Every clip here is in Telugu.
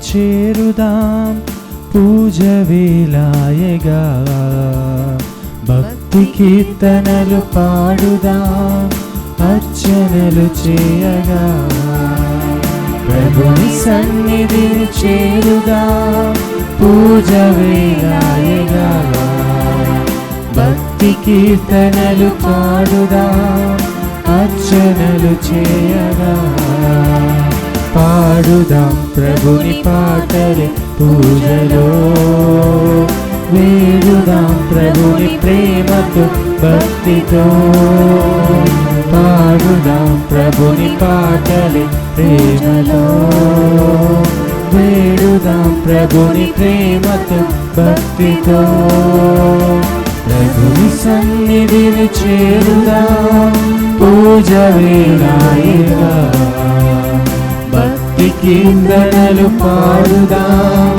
చేరుదాం పూజ వేలాయగా, భక్తి కీర్తనలు పాడుదాం అర్చనలు చేయగా. ప్రభుని సన్నిధిని చేరుదాం పూజ వేలాయగా, భక్తి కీర్తనలు పాడుదాం అర్చనలు చేయగా. పాడుదాం ప్రభుని పాటలే పూజలో, వేడుదాం ప్రభుని ప్రేమతో భక్తితో. పాడుదాం ప్రభుని పాటలే ప్రేమలో, వేడుదాం ప్రభుని ప్రేమతో భక్తితో. ప్రభుని సన్నిధిని చేరుదాం పూజ వేళాయగా, భక్తి కీర్తనలు పాడుదాం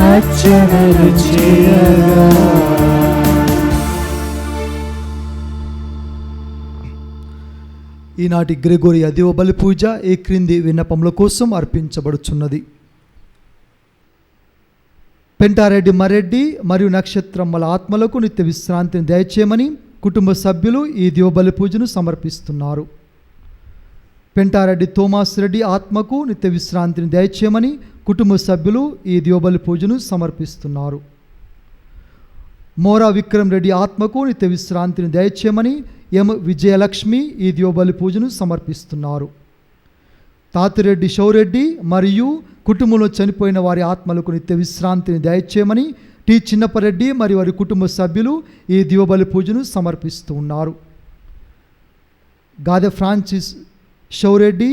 అర్చనలు చేయగా. ఈనాటి గ్రెగోరి అదివ బలి పూజ ఈ క్రింది విన్నపముల కోసం అర్పించబడుచున్నది. పెంటారెడ్డి మరెడ్డి మరియు నక్షత్రమ్మల ఆత్మలకు నిత్య విశ్రాంతిని దయచేయమని కుటుంబ సభ్యులు ఈ దివబలి పూజను సమర్పిస్తున్నారు. పెంటారెడ్డి థోమాస్ రెడ్డి ఆత్మకు నిత్య విశ్రాంతిని దయచేయమని కుటుంబ సభ్యులు ఈ దివబలి పూజను సమర్పిస్తున్నారు. మోరా విక్రమ్ రెడ్డి ఆత్మకు నిత్య విశ్రాంతిని దయచేయమని ఎం విజయలక్ష్మి ఈ దివబలి పూజను సమర్పిస్తున్నారు. తాతిరెడ్డి షౌరెడ్డి మరియు కుటుంబంలో చనిపోయిన వారి ఆత్మలకు నిత్య విశ్రాంతిని దయచేయమని టి చిన్నపరెడ్డి మరియు వారి కుటుంబ సభ్యులు ఈ దివబలి పూజను సమర్పిస్తూ ఉన్నారు. గాదె ఫ్రాన్సిస్ షౌరెడ్డి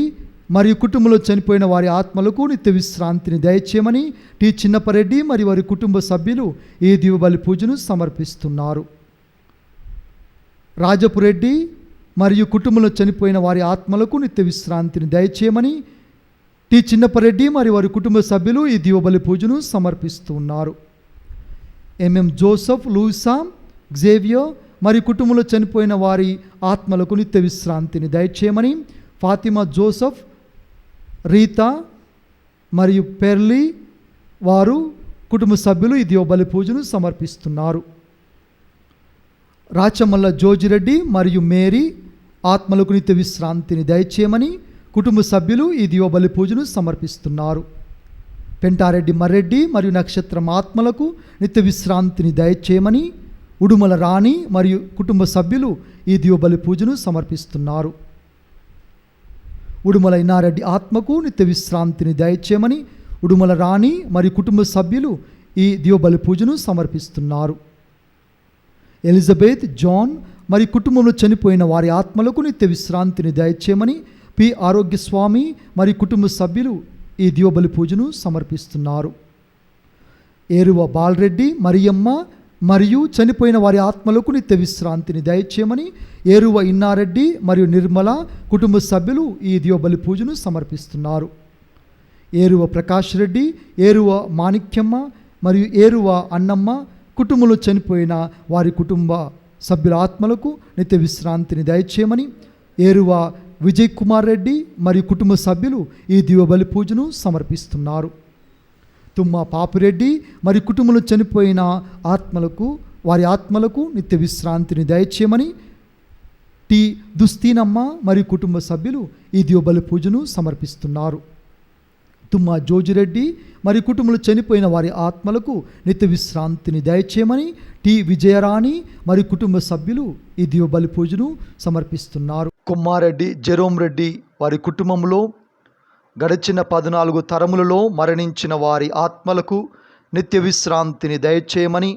మరియు కుటుంబంలో చనిపోయిన వారి ఆత్మలకు నిత్య విశ్రాంతిని దయచేయమని టి చిన్నపరెడ్డి మరియు వారి కుటుంబ సభ్యులు ఈ దివబలి పూజను సమర్పిస్తున్నారు. రాజపురెడ్డి మరియు కుటుంబంలో చనిపోయిన వారి ఆత్మలకు నిత్య విశ్రాంతిని దయచేయమని టి చిన్నపరెడ్డి మరియు వారి కుటుంబ సభ్యులు ఈ దివబలి పూజను సమర్పిస్తూ ఉన్నారు. ఎంఎం జోసఫ్, లూయిసా, గ్జేవియర్ మరియు కుటుంబంలో చనిపోయిన వారి ఆత్మలకు నిత్య విశ్రాంతిని దయచేయమని ఫాతిమా జోసఫ్, రీతా మరియు పెర్లీ వారు కుటుంబ సభ్యులు ఈ దివబలి పూజను సమర్పిస్తున్నారు. రాచమల్ల జోజిరెడ్డి మరియు మేరీ ఆత్మలకు నిత్య విశ్రాంతిని దయచేయమని కుటుంబ సభ్యులు ఈ దివబలి పూజను సమర్పిస్తున్నారు. పెంటారెడ్డి మర్రెడ్డి మరియు నక్షత్రం ఆత్మలకు నిత్య విశ్రాంతిని దయచేయమని ఉడుమల రాణి మరియు కుటుంబ సభ్యులు ఈ దివబలి పూజను సమర్పిస్తున్నారు. ఉడుమల ఇన్నారెడ్డి ఆత్మకు నిత్య విశ్రాంతిని దయచేయమని ఉడుమల రాణి మరియు కుటుంబ సభ్యులు ఈ దివబలి పూజను సమర్పిస్తున్నారు. ఎలిజబెత్, జాన్ మరియు కుటుంబంలో చనిపోయిన వారి ఆత్మలకు నిత్య విశ్రాంతిని దయచేయమని పి ఆరోగ్యస్వామి మరియు కుటుంబ సభ్యులు ఈ దివబలి పూజను సమర్పిస్తున్నారు. ఏరువ బాలరెడ్డి, మరియమ్మ మరియు చనిపోయిన వారి ఆత్మలకు నిత్య విశ్రాంతిని దయచేయమని ఏరువ ఇన్నారెడ్డి మరియు నిర్మల కుటుంబ సభ్యులు ఈ దివబలి పూజను సమర్పిస్తున్నారు. ఏరువ ప్రకాష్ రెడ్డి, ఏరువ మాణిక్యమ్మ మరియు ఏరువ అన్నమ్మ కుటుంబంలో చనిపోయిన వారి కుటుంబ సభ్యుల ఆత్మలకు నిత్య విశ్రాంతిని దయచేయమని ఏరువ విజయ్ కుమార్ రెడ్డి మరియు కుటుంబ సభ్యులు ఈ దివబలి పూజను సమర్పిస్తున్నారు. తుమ్మ పాపిరెడ్డి మరియు కుటుంబంలో చనిపోయిన వారి ఆత్మలకు నిత్య విశ్రాంతిని దయచేయమని టి దుస్తీనమ్మ మరియు కుటుంబ సభ్యులు ఈ దివబలి పూజను సమర్పిస్తున్నారు. తుమ్మ జోజిరెడ్డి మరియు కుటుంబంలో చనిపోయిన వారి ఆత్మలకు నిత్య విశ్రాంతిని దయచేయమని టి విజయరాణి మరియు కుటుంబ సభ్యులు ఈ దివబలి పూజను సమర్పిస్తున్నారు. కుమ్మారెడ్డి జెరోమ్ రెడ్డి వారి కుటుంబంలో గడిచిన 14 తరములలో మరణించిన వారి ఆత్మలకు నిత్య విశ్రాంతిని దయచేయమని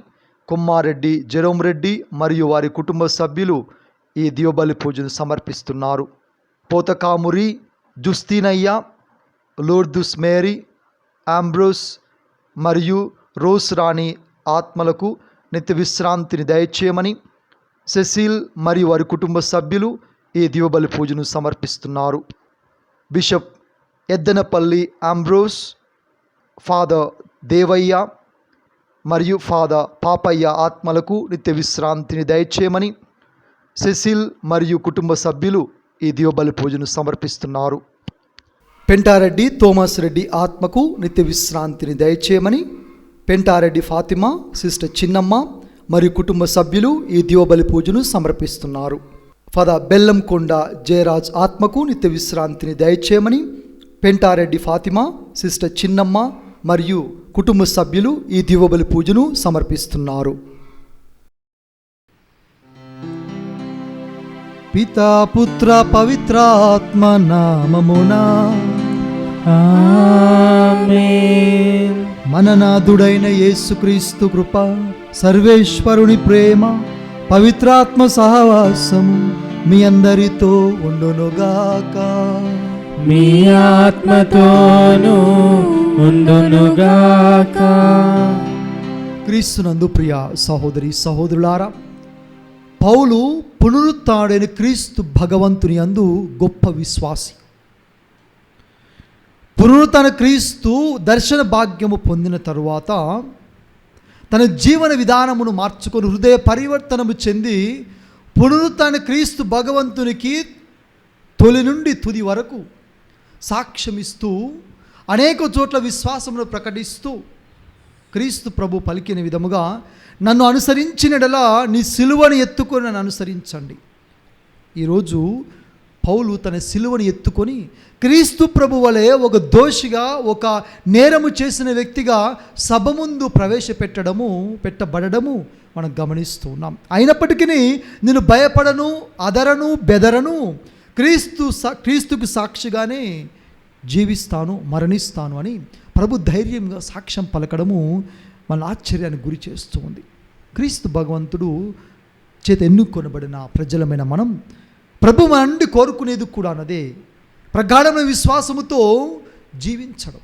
కుమ్మారెడ్డి జెరోమ్ రెడ్డి మరియు వారి కుటుంబ సభ్యులు ఈ దివబలి పూజను సమర్పిస్తున్నారు. పోతకామురి జుస్తీనయ్య, లోర్దుస్ మేరీ, ఆంబ్రోస్ మరియు రోస్ రాణి ఆత్మలకు నిత్య విశ్రాంతిని దయచేయమని సెసిల్ మరియు వారి కుటుంబ సభ్యులు ఈ దివబలి పూజను సమర్పిస్తున్నారు. Bishop Yeddanapalli Ambrose, father Devayya మరియు ఫాదర్ పాపయ్య ఆత్మలకు నిత్య విశ్రాంతిని దయచేయమని సెసిల్ మరియు కుటుంబ సభ్యులు ఈ దివబలి పూజను సమర్పిస్తున్నారు. పెంటారెడ్డి థోమస్ రెడ్డి ఆత్మకు నిత్య విశ్రాంతిని దయచేయమని పెంటారెడ్డి ఫాతిమా, సిస్టర్ చిన్నమ్మ మరియు కుటుంబ సభ్యులు ఈ దివబలి పూజను సమర్పిస్తున్నారు. ఫాదర్ బెల్లంకొండ జయరాజ్ ఆత్మకు నిత్య విశ్రాంతిని దయచేయమని పెంటారెడ్డి ఫాతిమా, సిస్టర్ చిన్నమ్మ మరియు కుటుంబ సభ్యులు ఈ దివబలి పూజను సమర్పిస్తున్నారు. పితా పుత్ర పవిత్రాత్మ నామమునా ఆమేన్. మననాథుడైన యేసుక్రీస్తు కృప, సర్వేశ్వరుని ప్రేమ, పవిత్రాత్మ సహవాసము మీ అందరితో ఉండునుగాక. మీ ఆత్మతోనూ ఉండునుగాక. క్రీస్తునందు ప్రియ సహోదరి సహోదరులారా, పౌలు పునరుత్థానుడైన క్రీస్తు భగవంతుని యందు గొప్ప విశ్వాసి. పునరుత్థాన క్రీస్తు దర్శన భాగ్యము పొందిన తరువాత తన జీవన విధానమును మార్చుకొని హృదయ పరివర్తనము చెంది పునరుత్థాన క్రీస్తు భగవంతునికి తొలి నుండి తుది వరకు సాక్ష్యమిస్తూ అనేక చోట్ల విశ్వాసమును ప్రకటిస్తూ క్రీస్తు ప్రభు పలికిన విధముగా, నన్ను అనుసరించినడలా నీ సిలువను ఎత్తుకొని నన్ను అనుసరించండి. ఈరోజు పౌలు తన సిలువను ఎత్తుకొని క్రీస్తు ప్రభు వలె ఒక దోషిగా, ఒక నేరము చేసిన వ్యక్తిగా సభ ముందు పెట్టబడము మనం గమనిస్తూ ఉన్నాం. అయినప్పటికీ నేను భయపడను, అదరను, బెదరను, క్రీస్తుకు సాక్షిగానే జీవిస్తాను, మరణిస్తాను అని ప్రభు ధైర్యంగా సాక్ష్యం పలకడము మన ఆశ్చర్యానికి గురి చేస్తూ ఉంది. క్రీస్తు భగవంతుడు చేత ఎన్నుకొనబడిన ప్రజలమైన మనం ప్రభు మన నుండి కోరుకునేది కూడా అన్నదే ప్రగాఢమైన విశ్వాసముతో జీవించడం.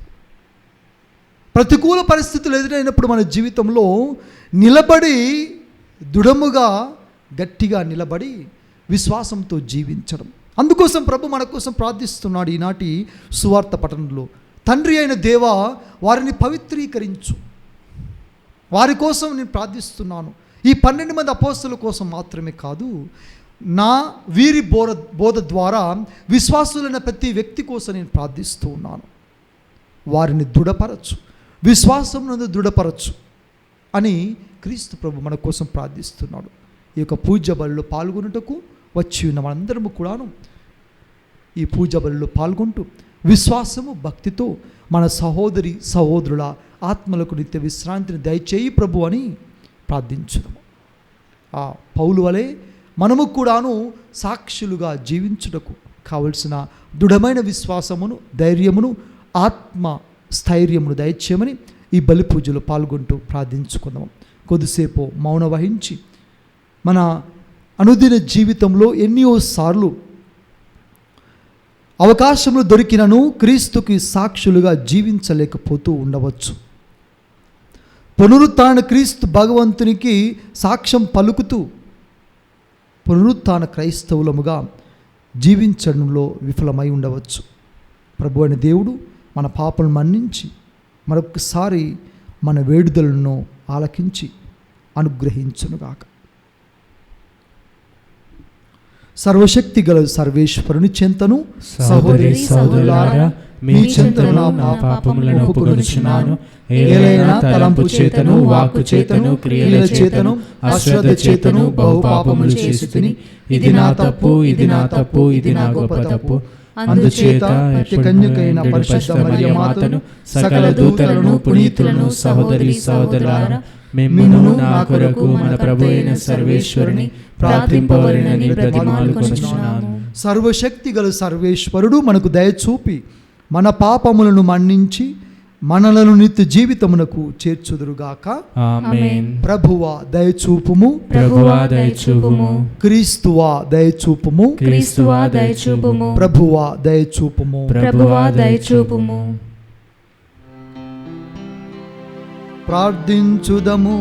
ప్రతికూల పరిస్థితులు ఎదురైనప్పుడు మన జీవితంలో నిలబడి, దృఢముగా గట్టిగా నిలబడి విశ్వాసంతో జీవించడం. అందుకోసం ప్రభు మన కోసం ప్రార్థిస్తున్నాడు. ఈనాటి సువార్త పఠనంలో, తండ్రి అయిన దేవా, వారిని పవిత్రీకరించు. వారి కోసం నేను ప్రార్థిస్తున్నాను. ఈ 12 మంది అపోస్తలుల కోసం మాత్రమే కాదు, వీరి బోధ ద్వారా విశ్వాసులైన ప్రతి వ్యక్తి కోసం నేను ప్రార్థిస్తూ ఉన్నాను. వారిని దృఢపరచు, విశ్వాసమునందు దృఢపరచు అని క్రీస్తు ప్రభు మన కోసం ప్రార్థిస్తున్నాడు. ఈ యొక్క పూజ బలిలో పాల్గొనుటకు వచ్చి ఉన్న మనందరము కూడాను ఈ పూజ బలిలో పాల్గొంటూ విశ్వాసము, భక్తితో మన సహోదరి సహోదరుల ఆత్మలకు నిత్య విశ్రాంతిని దయచేయి ప్రభు అని ప్రార్థించుదాము. ఆ పౌలు వలె మనము కూడాను సాక్షులుగా జీవించుటకు కావలసిన దృఢమైన విశ్వాసమును, ధైర్యమును, ఆత్మ స్థైర్యమును దయచేయమని ఈ బలి పూజలో పాల్గొంటూ ప్రార్థించుకుందాం. కొద్దిసేపు మౌన వహించి మన అనుదిన జీవితంలో ఎన్నోసార్లు అవకాశములు దొరికినను క్రీస్తుకి సాక్షులుగా జీవించలేకపోతూ ఉండవచ్చు. పునరుత్థాన క్రీస్తు భగవంతునికి సాక్ష్యం పలుకుతూ పునరుత్థాన క్రైస్తవులముగా జీవించడంలో విఫలమై ఉండవచ్చు. ప్రభు అయిన దేవుడు మన పాపలను మన్నించి మరొకసారి మన వేడుదలను ఆలకించి అనుగ్రహించునుగాక. సర్వశక్తి గల సర్వేశ్వరుని చెంతను సహోదరి సహోదరులారా, మీ చెంతను నా పాపములను ఒప్పుకొనుచున్నాను. ఏలైనా తలంపు చేతను, వాక్కు చేతను, క్రియల చేతను, అశ్రద్ధ చేతను బహు పాపములు చేసితిని. ఇది నా తప్పు, ఇది నా తప్పు, ఇది నా గొప్ప తప్పు. అందుచేత కన్యకైన పరిశుద్ధ మరియ మాతను, సకల దూతలను, పునీతులను, సహోదరి సహోదరులారా, మిమ్మును నా కొరకు మన ప్రభు అయిన సర్వేశ్వరుని ప్రార్థింపవలెనని బ్రతిమాలుకొనుచున్నాను. సర్వశక్తి గల సర్వేశ్వరుడు మనకు దయచూపి మన పాపములను మన్నించి మనలను నిత్య జీవితమునకు చేర్చుదురుగాక. ఆమేన్. ప్రభువా దయచూపుము, ప్రభువా దయచూపుము. క్రీస్తువా దయచూపుము, క్రీస్తువా దయచూపుము. ప్రభువా దయచూపుము. ప్రభువా దయచూపుము. ప్రార్థించుదము.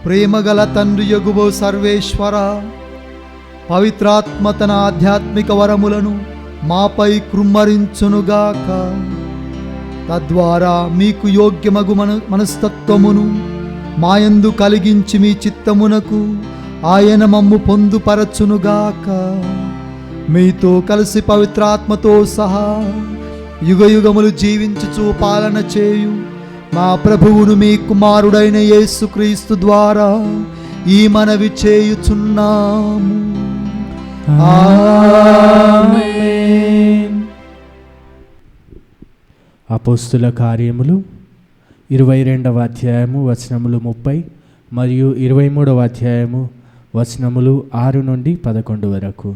ప్రేమగల తండ్రి యగువో సర్వేశ్వర, పవిత్రాత్మ తన ఆధ్యాత్మిక వరములను మాపై కృమ్మరించునుగాక. తద్వారా మీకు యోగ్యమగు మనస్తత్వమును మాయందు కలిగించి మీ చిత్తమునకు ఆయన మమ్ము పొందుపరచునుగాక. మీతో కలిసి పవిత్రాత్మతో సహా యుగ యుగములు జీవించుచు పాలన చేయు మా ప్రభువును మీ కుమారుడైన యేసుక్రీస్తు ద్వారా ఈ మనవి చేయుచున్నాము. ఆమేన్. అపోస్తుల కార్యములు 22వ అధ్యాయము వచనములు 30 మరియు 23వ అధ్యాయము వచనములు 6 నుండి 11 వరకు.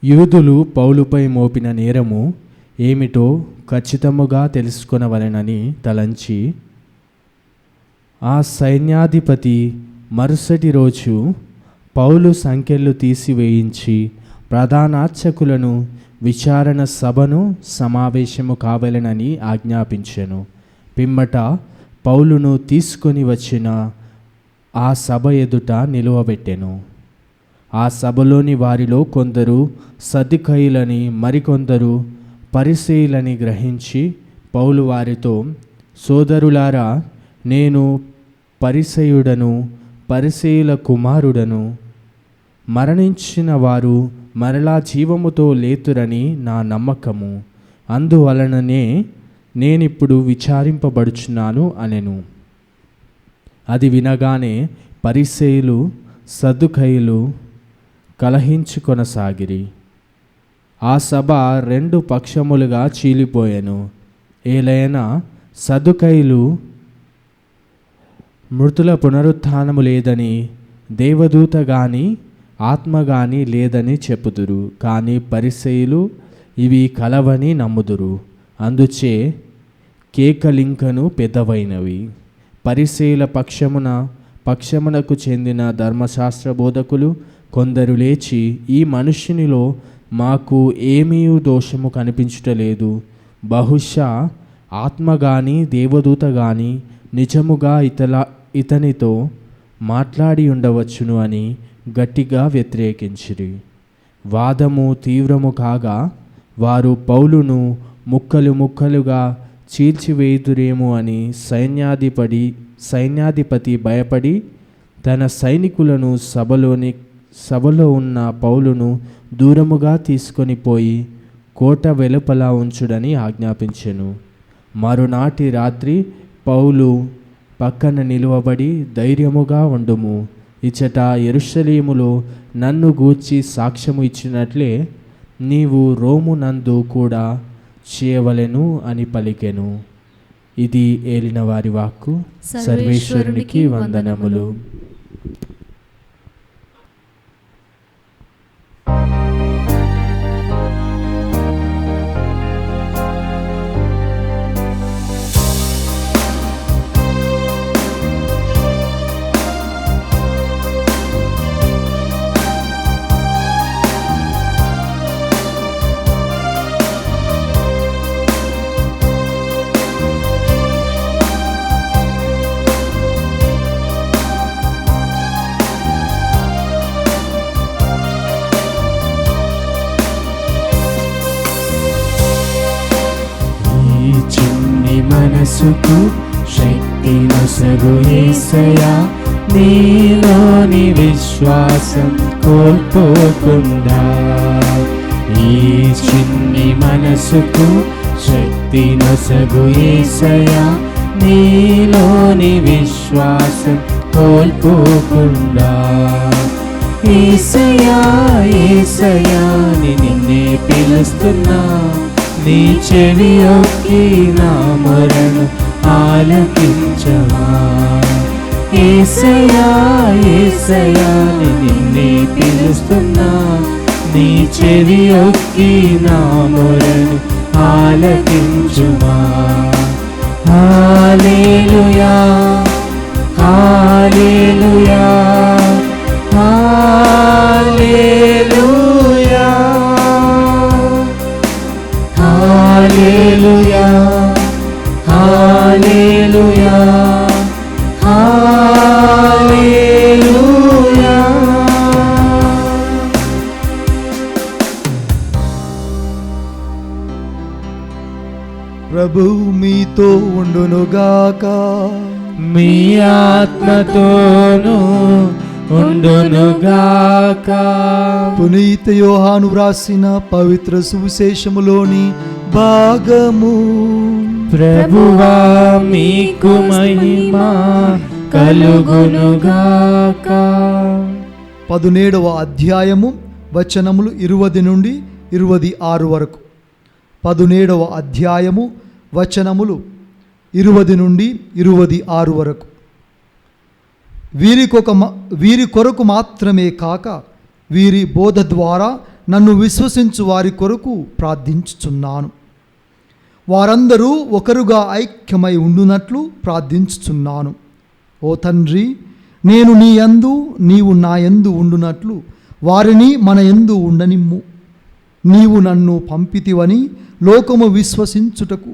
యూదులు పౌలుపై మోపిన నేరము ఏమిటో ఖచ్చితముగా తెలుసుకొనవలెనని తలంచి ఆ సైన్యాధిపతి మరుసటి రోజు పౌలు సంకెళ్ళు తీసివేయించి ప్రధానార్చకులను విచారణ సభను సమావేశము కావలెనని ఆజ్ఞాపించెను. పిమ్మట పౌలును తీసుకొని వచ్చిన ఆ సభ ఎదుట నిలువబెట్టెను. ఆ సభలోని వారిలో కొందరు సద్దుకయ్యులని మరికొందరు పరిసయ్యులని గ్రహించి పౌలు వారితో, సోదరులారా, నేను పరిసయ్యుడను, పరిసయ్యుల కుమారుడను. మరణించిన వారు మరలా జీవముతో లేతురని నా నమ్మకము. అందువలననే నేనిప్పుడు విచారింపబడుచున్నాను అనెను. అది వినగానే పరిసయ్యులు సద్దుకయ్యులు కలహించుకొనసాగిరి. ఆ సభ 2 పక్షములుగా చీలిపోయెను. ఏలైనా సద్దుకయ్యులు మృతుల పునరుత్థానము లేదని, దేవదూత గాని ఆత్మ గాని లేదని చెప్పుదురు. కానీ పరిసయ్యులు ఇవి కలవని నమ్ముదురు. అందుచే కేకలింకను పెద్దవైనవి. పరిసయ్యుల పక్షమునకు చెందిన ధర్మశాస్త్ర బోధకులు కొందరు లేచి, ఈ మనుష్యునిలో మాకు ఏమీ దోషము కనిపించుటలేదు. బహుశా ఆత్మ గాని దేవదూత గాని నిజముగా ఇతనితో మాట్లాడి ఉండవచ్చును అని గట్టిగా వ్యతిరేకించిరి. వాదము తీవ్రము కాగా వారు పౌలును ముక్కలు ముక్కలుగా చీల్చివేయుదురేమో అని సైన్యాధిపతి భయపడి తన సైనికులను సభలో ఉన్న పౌలును దూరముగా తీసుకొని పోయి కోట వెలుపల ఉంచుడని ఆజ్ఞాపించెను. మరునాటి రాత్రి పౌలు పక్కన నిలువబడి, ధైర్యముగా ఉండుము, ఇచ్చట యెరూషలేములో నన్ను గూర్చి సాక్ష్యము ఇచ్చినట్లే నీవు రోము నందు కూడా చేయవలెను అని పలికెను. ఇది ఏలిన వారి వాక్కు. సర్వేశ్వరునికి వందనములు. మనసుకు శక్తి నొసగు యేసయ్యా, నీలోని విశ్వాసం కోల్పోకుండా. ఈ చిన్ని మనసుకు శక్తి నొసగు యేసయ్యా, నీలోని విశ్వాసం కోల్పోకుండా. యేసయ్యా యేసయ్యా అని నిన్నే పిలుస్తున్నా, నీ చెవి ఒక్కి నా మొరను ఆలకించవా. యేసయ్యా యేసయ్యా అని నిన్నే పిలుస్తున్నా, నీ చెవి ఒక్కి నా మొరను ఆలకించుమా. హల్లెలూయా హల్లెలూయా హల్లెలూయా హల్లెలూయా హల్లెలూయా హల్లెలూయా. ప్రభువు మీతో ఉండునుగాక, మీ ఆత్మతోను ఉండునుగాక. పునీత యోహాను వ్రాసిన పవిత్ర సువిశేషములోని భాగము. ప్రభువా మీకు మహిమ కలుగునుగాక. 17వ అధ్యాయము వచనములు 20 నుండి 26 వరకు. 17వ అధ్యాయము వచనములు 20 నుండి 26 వరకు. వీరి కొరకు మాత్రమే కాక వీరి బోధ ద్వారా నన్ను విశ్వసించు వారి కొరకు ప్రార్థించుచున్నాను. వారందరూ ఒకరుగా ఐక్యమై ఉండునట్లు ప్రార్థించుచున్నాను. ఓ తండ్రి, నేను నీ యందు నీవు నా యందు ఉండునట్లు వారిని మన యందు ఉండనిమ్ము. నీవు నన్ను పంపితివని లోకము విశ్వసించుటకు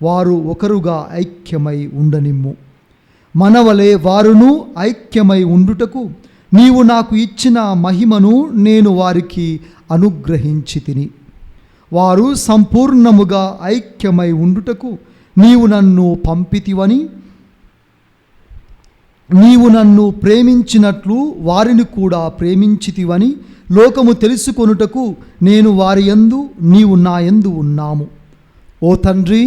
వారు ఒకరుగా ఐక్యమై ఉండనిమ్ము. మనవలే వారును ఐక్యమై ఉండుటకు నీవు నాకు ఇచ్చిన మహిమను నేను వారికి అనుగ్రహించి తిని. వారు సంపూర్ణముగా ఐక్యమై ఉండుటకు నీవు నన్ను పంపితివని, నీవు నన్ను ప్రేమించినట్లు వారిని కూడా ప్రేమించితివని లోకము తెలుసుకొనుటకు నేను వారి యందు నీవు నా యందు ఉన్నాము. ఓ తండ్రి,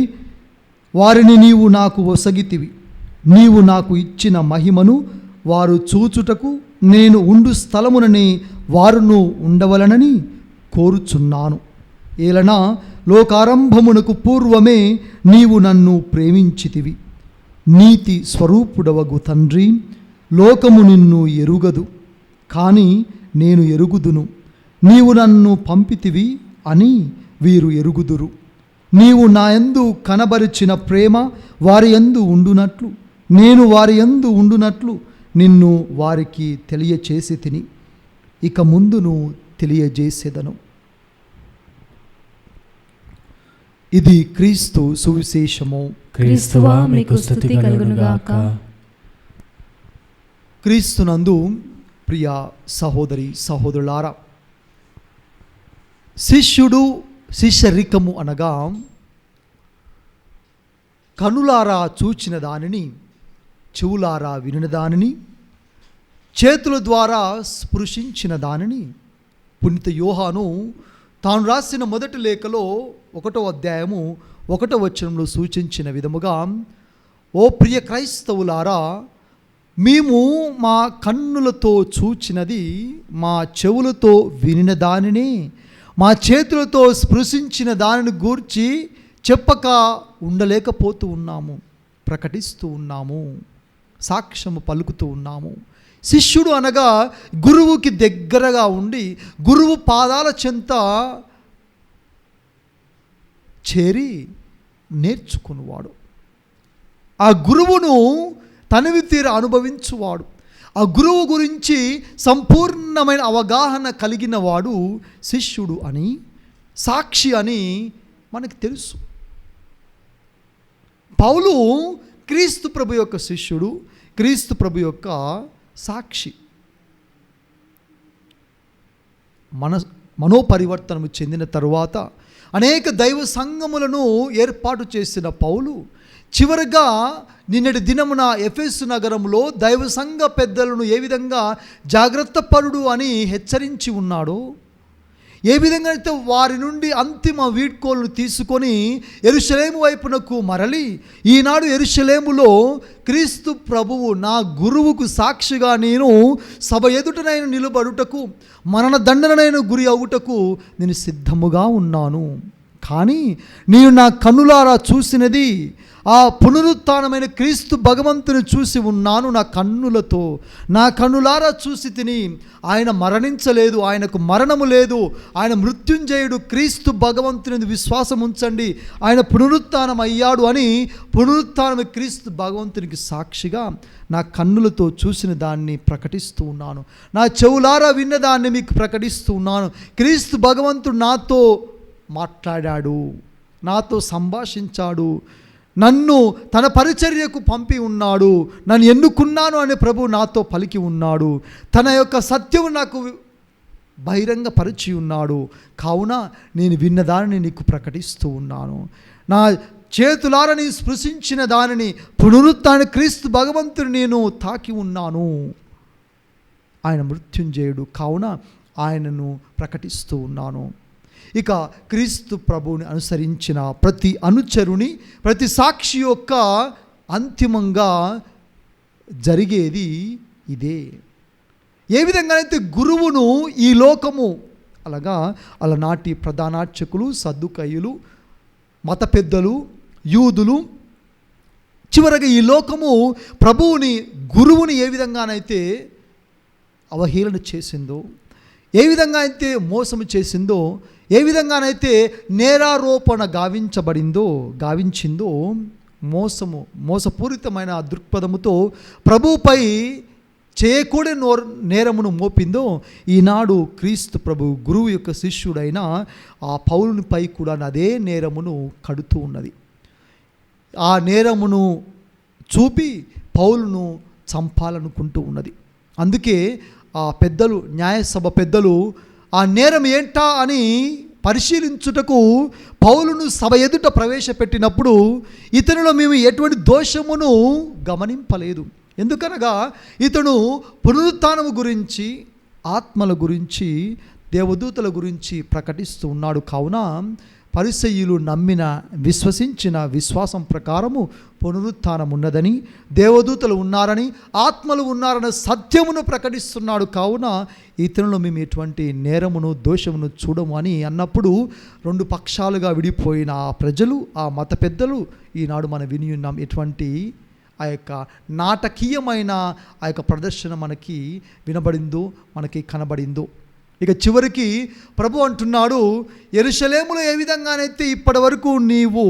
వారిని నీవు నాకు ఒసగితివి. నీవు నాకు ఇచ్చిన మహిమను వారు చూచుటకు నేను ఉండు స్థలముననే వారును ఉండవలనని కోరుచున్నాను. ఏలనా లోకారంభమునకు పూర్వమే నీవు నన్ను ప్రేమించితివి. నీతి స్వరూపుడవగు తండ్రి, లోకము నిన్ను ఎరుగదు, కానీ నేను ఎరుగుదును. నీవు నన్ను పంపితివి అని వీరు ఎరుగుదురు. నీవు నా యందు కనబరిచిన ప్రేమ వారి యందు ఉండునట్లు నేను వారి యందు ఉండునట్లు నిన్ను వారికి తెలియచేసి తిని, ఇక ముందును తెలియజేసేదను. ఇది క్రీస్తు సువిశేషము. క్రీస్తువా మీకు స్తుతి కలుగునుగాక. క్రీస్తునందు ప్రియ సహోదరి సహోదరులారా, శిష్యుడు శిష్యరికము అనగా కనులారా చూచిన దానిని, చెవులారా వినిన దానిని, చేతుల ద్వారా స్పృశించిన దానిని పునీత యోహాను తాను రాసిన మొదటి లేఖలో 1వ అధ్యాయము 1వ వచనంలో సూచించిన విధముగా, ఓ ప్రియ క్రైస్తవులారా, మేము మా కన్నులతో చూచినది, మా చెవులతో వినిన దానిని, మా చేతులతో స్పృశించిన దానిని గూర్చి చెప్పక ఉండలేకపోతూ ఉన్నాము, ప్రకటిస్తూ ఉన్నాము, సాక్ష్యము పలుకుతూ ఉన్నాము. శిష్యుడు అనగా గురువుకి దగ్గరగా ఉండి గురువు పాదాల చెంత చేరి నేర్చుకునేవాడు. ఆ గురువును తనివి తీర అనుభవించువాడు. ఆ గురువు గురించి సంపూర్ణమైన అవగాహన కలిగిన వాడు శిష్యుడు అని, సాక్షి అని మనకు తెలుసు. పౌలు క్రీస్తు ప్రభు యొక్క శిష్యుడు, క్రీస్తు ప్రభు యొక్క సాక్షి. మనోపరివర్తనము చెందిన తరువాత అనేక దైవ సంఘములను ఏర్పాటు చేసిన పౌలు చివరిగా నిన్నటి దినమున ఎఫెసు నగరంలో దైవ సంఘ పెద్దలను ఏ విధంగా జాగ్రత్త పరుడు అని హెచ్చరించి ఉన్నాడో, ఏ విధంగా అయితే వారి నుండి అంతిమ వీడ్కోలను తీసుకొని యెరూషలేము వైపునకు మరలి ఈనాడు యెరూషలేములో క్రీస్తు ప్రభువు నా గురువుకు సాక్షిగా నేను సభ ఎదుటనైన నిలబడుటకు, మరణ దండనైన గురి అవుటకు నేను సిద్ధముగా ఉన్నాను. కానీ నేను నా కన్నులారా చూసినది ఆ పునరుత్థానమైన క్రీస్తు భగవంతుని చూసి ఉన్నాను. నా కన్నులారా చూసి తిని. ఆయన మరణించలేదు, ఆయనకు మరణము లేదు, ఆయన మృత్యుంజయుడు. క్రీస్తు భగవంతుని విశ్వాసం ఉంచండి, ఆయన పునరుత్థానం అయ్యాడు అని పునరుత్థానమే క్రీస్తు భగవంతునికి సాక్షిగా నా కన్నులతో చూసిన దాన్ని ప్రకటిస్తూ ఉన్నాను, నా చెవులారా విన్న దాన్ని మీకు ప్రకటిస్తూ ఉన్నాను. క్రీస్తు భగవంతుడు నాతో మాట్లాడాడు, నాతో సంభాషించాడు, నన్ను తన పరిచర్యకు పంపి ఉన్నాడు, నన్ను ఎన్నుకున్నాను అని ప్రభు నాతో పలికి ఉన్నాడు, తన యొక్క సత్యము నాకు బహిరంగపరిచి ఉన్నాడు. కావున నేను విన్నదానిని నీకు ప్రకటిస్తూ ఉన్నాను. నా చేతులారని స్పృశించిన దానిని పునరుత్థాన క్రీస్తు భగవంతుని నేను తాకి ఉన్నాను. ఆయన మృత్యుంజయుడు, కావున ఆయనను ప్రకటిస్తూ ఉన్నాను. ఇక క్రీస్తు ప్రభువుని అనుసరించిన ప్రతి అనుచరుని, ప్రతి సాక్షి యొక్క అంతిమంగా జరిగేది ఇదే. ఏ విధంగానైతే గురువును ఈ లోకము అలనాటి ప్రధానార్చకులు, సద్దుకయ్యులు, మత పెద్దలు, యూదులు, చివరగా ఈ లోకము ప్రభువుని, గురువుని ఏ విధంగానైతే అవహేళన చేసిందో, ఏ విధంగా అయితే మోసము చేసిందో, ఏ విధంగానైతే నేరారోపణ గావించిందో, మోసపూరితమైన దృక్పథముతో ప్రభువుపై చేయకూడని నేరమును మోపిందో, ఈనాడు క్రీస్తు ప్రభు గురువు యొక్క శిష్యుడైన ఆ పౌలునిపై కూడా అదే నేరమును కడుతూ ఉన్నది. ఆ నేరమును చూపి పౌలును చంపాలనుకుంటూ ఉన్నది. అందుకే ఆ పెద్దలు, న్యాయసభ పెద్దలు ఆ నేరం ఏంటా అని పరిశీలించుటకు పౌలును సభ ఎదుట ప్రవేశపెట్టినప్పుడు ఇతనిలో మేము ఎటువంటి దోషమును గమనింపలేదు. ఎందుకనగా ఇతను పునరుత్థానము గురించి, ఆత్మల గురించి, దేవదూతల గురించి ప్రకటిస్తూ ఉన్నాడు. కావున పరిసయ్యులు విశ్వసించిన విశ్వాసం ప్రకారము పునరుత్థానం ఉన్నదని, దేవదూతలు ఉన్నారని, ఆత్మలు ఉన్నారని సత్యమును ప్రకటిస్తున్నాడు. కావున ఇతరులు మేము ఎటువంటి నేరమును, దోషమును చూడము అని అన్నప్పుడు 2 పక్షాలుగా విడిపోయిన ఆ ప్రజలు, ఆ మత పెద్దలు ఈనాడు మనం విని ఉన్నాం. ఎటువంటి ఆ యొక్క నాటకీయమైన ఆ యొక్క ప్రదర్శన మనకి వినబడిందో, మనకి కనబడిందో. ఇక చివరికి ప్రభు అంటున్నాడు, యెరూషలేములో ఏ విధంగానైతే ఇప్పటి వరకు నీవు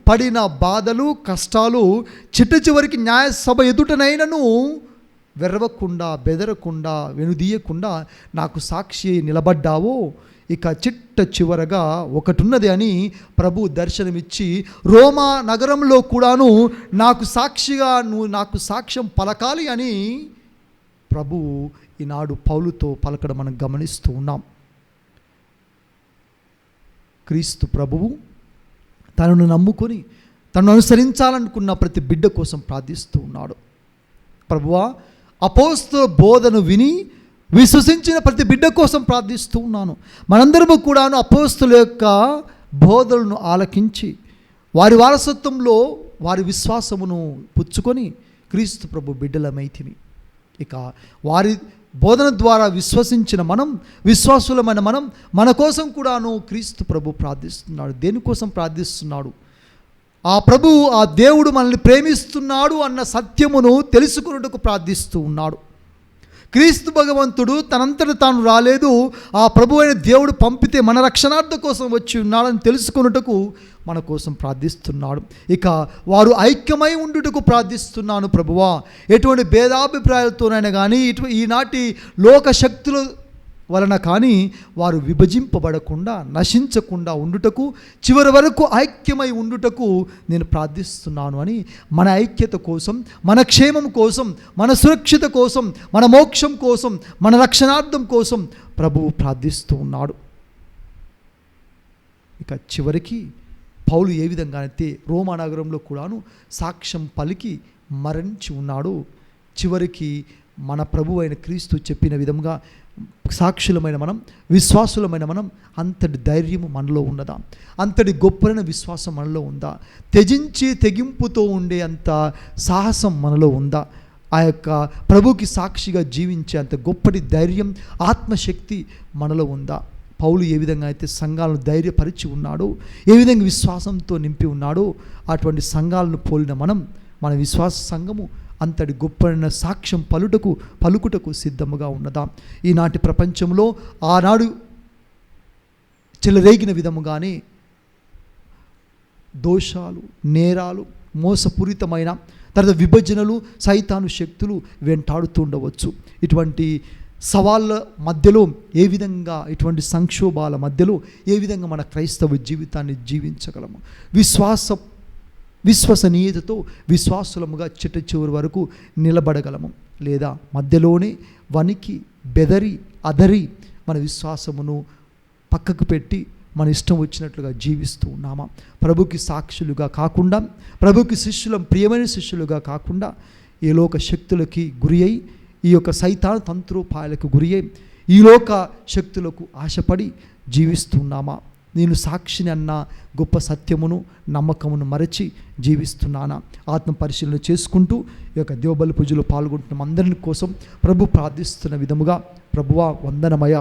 పడిన బాధలు, కష్టాలు చివరికి న్యాయసభ ఎదుటనైనను వెర్రవకుండా, బెదరకుండా, వెనుదీయకుండా నాకు సాక్షి నిలబడ్డావో, ఇక చివరగా ఒకటున్నది అని ప్రభు దర్శనమిచ్చి రోమా నగరంలో కూడాను నాకు సాక్షిగా నువ్వు నాకు సాక్ష్యం పలకాలి అని ప్రభు ఈనాడు పౌలుతో పలకడం మనం గమనిస్తూ ఉన్నాం. క్రీస్తు ప్రభువు తనను నమ్ముకొని తనను అనుసరించాలనుకున్న ప్రతి బిడ్డ కోసం ప్రార్థిస్తూ ఉన్నాడు. ప్రభువా, అపోస్తలుల బోధను విని విశ్వసించిన ప్రతి బిడ్డ కోసం ప్రార్థిస్తూ ఉన్నాను. మనందరము కూడాను అపోస్తలుల యొక్క బోధలను ఆలకించి వారి వారసత్వంలో వారి విశ్వాసమును పుచ్చుకొని క్రీస్తు ప్రభు బిడ్డలమైతిమి. ఇక వారి బోధన ద్వారా విశ్వసించిన మనం, విశ్వాసులమైన మనం, మన కోసం కూడాను క్రీస్తు ప్రభు ప్రార్థిస్తున్నాడు. దేనికోసం ప్రార్థిస్తున్నాడు? ఆ ప్రభు, ఆ దేవుడు మనల్ని ప్రేమిస్తున్నాడు అన్న సత్యమును తెలుసుకున్నట్టుకు ప్రార్థిస్తూ ఉన్నాడు. క్రీస్తు భగవంతుడు తనంతట తాను రాలేదు, ఆ ప్రభు అయిన దేవుడు పంపితే మన రక్షణార్థం కోసం వచ్చి ఉన్నాడని తెలుసుకున్నట్టుకు మన కోసం ప్రార్థిస్తున్నాడు. ఇక వారు ఐక్యమై ఉండుటకు ప్రార్థిస్తున్నాను ప్రభువా. ఎటువంటి భేదాభిప్రాయాలతోనైనా కానీ ఈనాటి లోక శక్తుల వలన కానీ వారు విభజింపబడకుండా, నశించకుండా ఉండుటకు, చివరి వరకు ఐక్యమై ఉండుటకు నేను ప్రార్థిస్తున్నాను అని మన ఐక్యత కోసం, మన క్షేమం కోసం, మన సురక్షిత కోసం, మన మోక్షం కోసం, మన రక్షణార్థం కోసం ప్రభువు ప్రార్థిస్తూ ఉన్నాడు. ఇక చివరికి పౌలు ఏ విధంగానైతే రోమా నగరంలో కూడాను సాక్ష్యం పలికి మరణించి ఉన్నాడు, చివరికి మన ప్రభు అయిన క్రీస్తు చెప్పిన విధంగా సాక్షులమైన మనం, విశ్వాసులమైన మనం అంతటి ధైర్యము మనలో ఉన్నదా? అంతటి గొప్పైన విశ్వాసం మనలో ఉందా? తెగింపుతో ఉండే అంత సాహసం మనలో ఉందా? ఆ యొక్క ప్రభుకి సాక్షిగా జీవించే అంత గొప్పటి ధైర్యం, ఆత్మశక్తి మనలో ఉందా? పౌలు ఏ విధంగా అయితే సంఘాలను ధైర్యపరిచి ఉన్నాడో, ఏ విధంగా విశ్వాసంతో నింపి ఉన్నాడో, అటువంటి సంఘాలను పోలిన మనం, మన విశ్వాస సంఘము అంతటి గొప్పైన సాక్ష్యం పలుకుటకు సిద్ధముగా ఉన్నదా? ఈనాటి ప్రపంచంలో ఆనాడు చెలరేగిన విధముగానే దోషాలు, నేరాలు, మోసపూరితమైన తర్వాత విభజనలు, సైతాను శక్తులు వెంటాడుతూ ఉండవచ్చు. ఇటువంటి సవాళ్ళ మధ్యలో ఏ విధంగా, ఇటువంటి సంక్షోభాల మధ్యలో ఏ విధంగా మన క్రైస్తవ జీవితాన్ని జీవించగలము? విశ్వసనీయతతో విశ్వాసులముగా చివరి వరకు నిలబడగలము, లేదా మధ్యలోనే వణికి, బెదరి, అదరి మన విశ్వాసమును పక్కకు పెట్టి మన ఇష్టం వచ్చినట్లుగా జీవిస్తూ ఉన్నామా? ప్రభుకి సాక్షులుగా కాకుండా, ప్రభుకి శిష్యులం, ప్రియమైన శిష్యులుగా కాకుండా ఏ లోక శక్తులకి గురి అయి ఈ యొక్క సైతాను తంత్రోపాయాలకు గురి అయి ఈ లోక శక్తులకు ఆశపడి జీవిస్తున్నామా? నేను సాక్షిని అన్న గొప్ప సత్యమును నమ్మకమును మరచి జీవిస్తున్నానా? ఆత్మ పరిశీలన చేసుకుంటూ ఈ యొక్క దేవబలి పూజలో పాల్గొంటున్న అందరి కోసం ప్రభు ప్రార్థిస్తున్న విధముగా, ప్రభువా వందనమయ,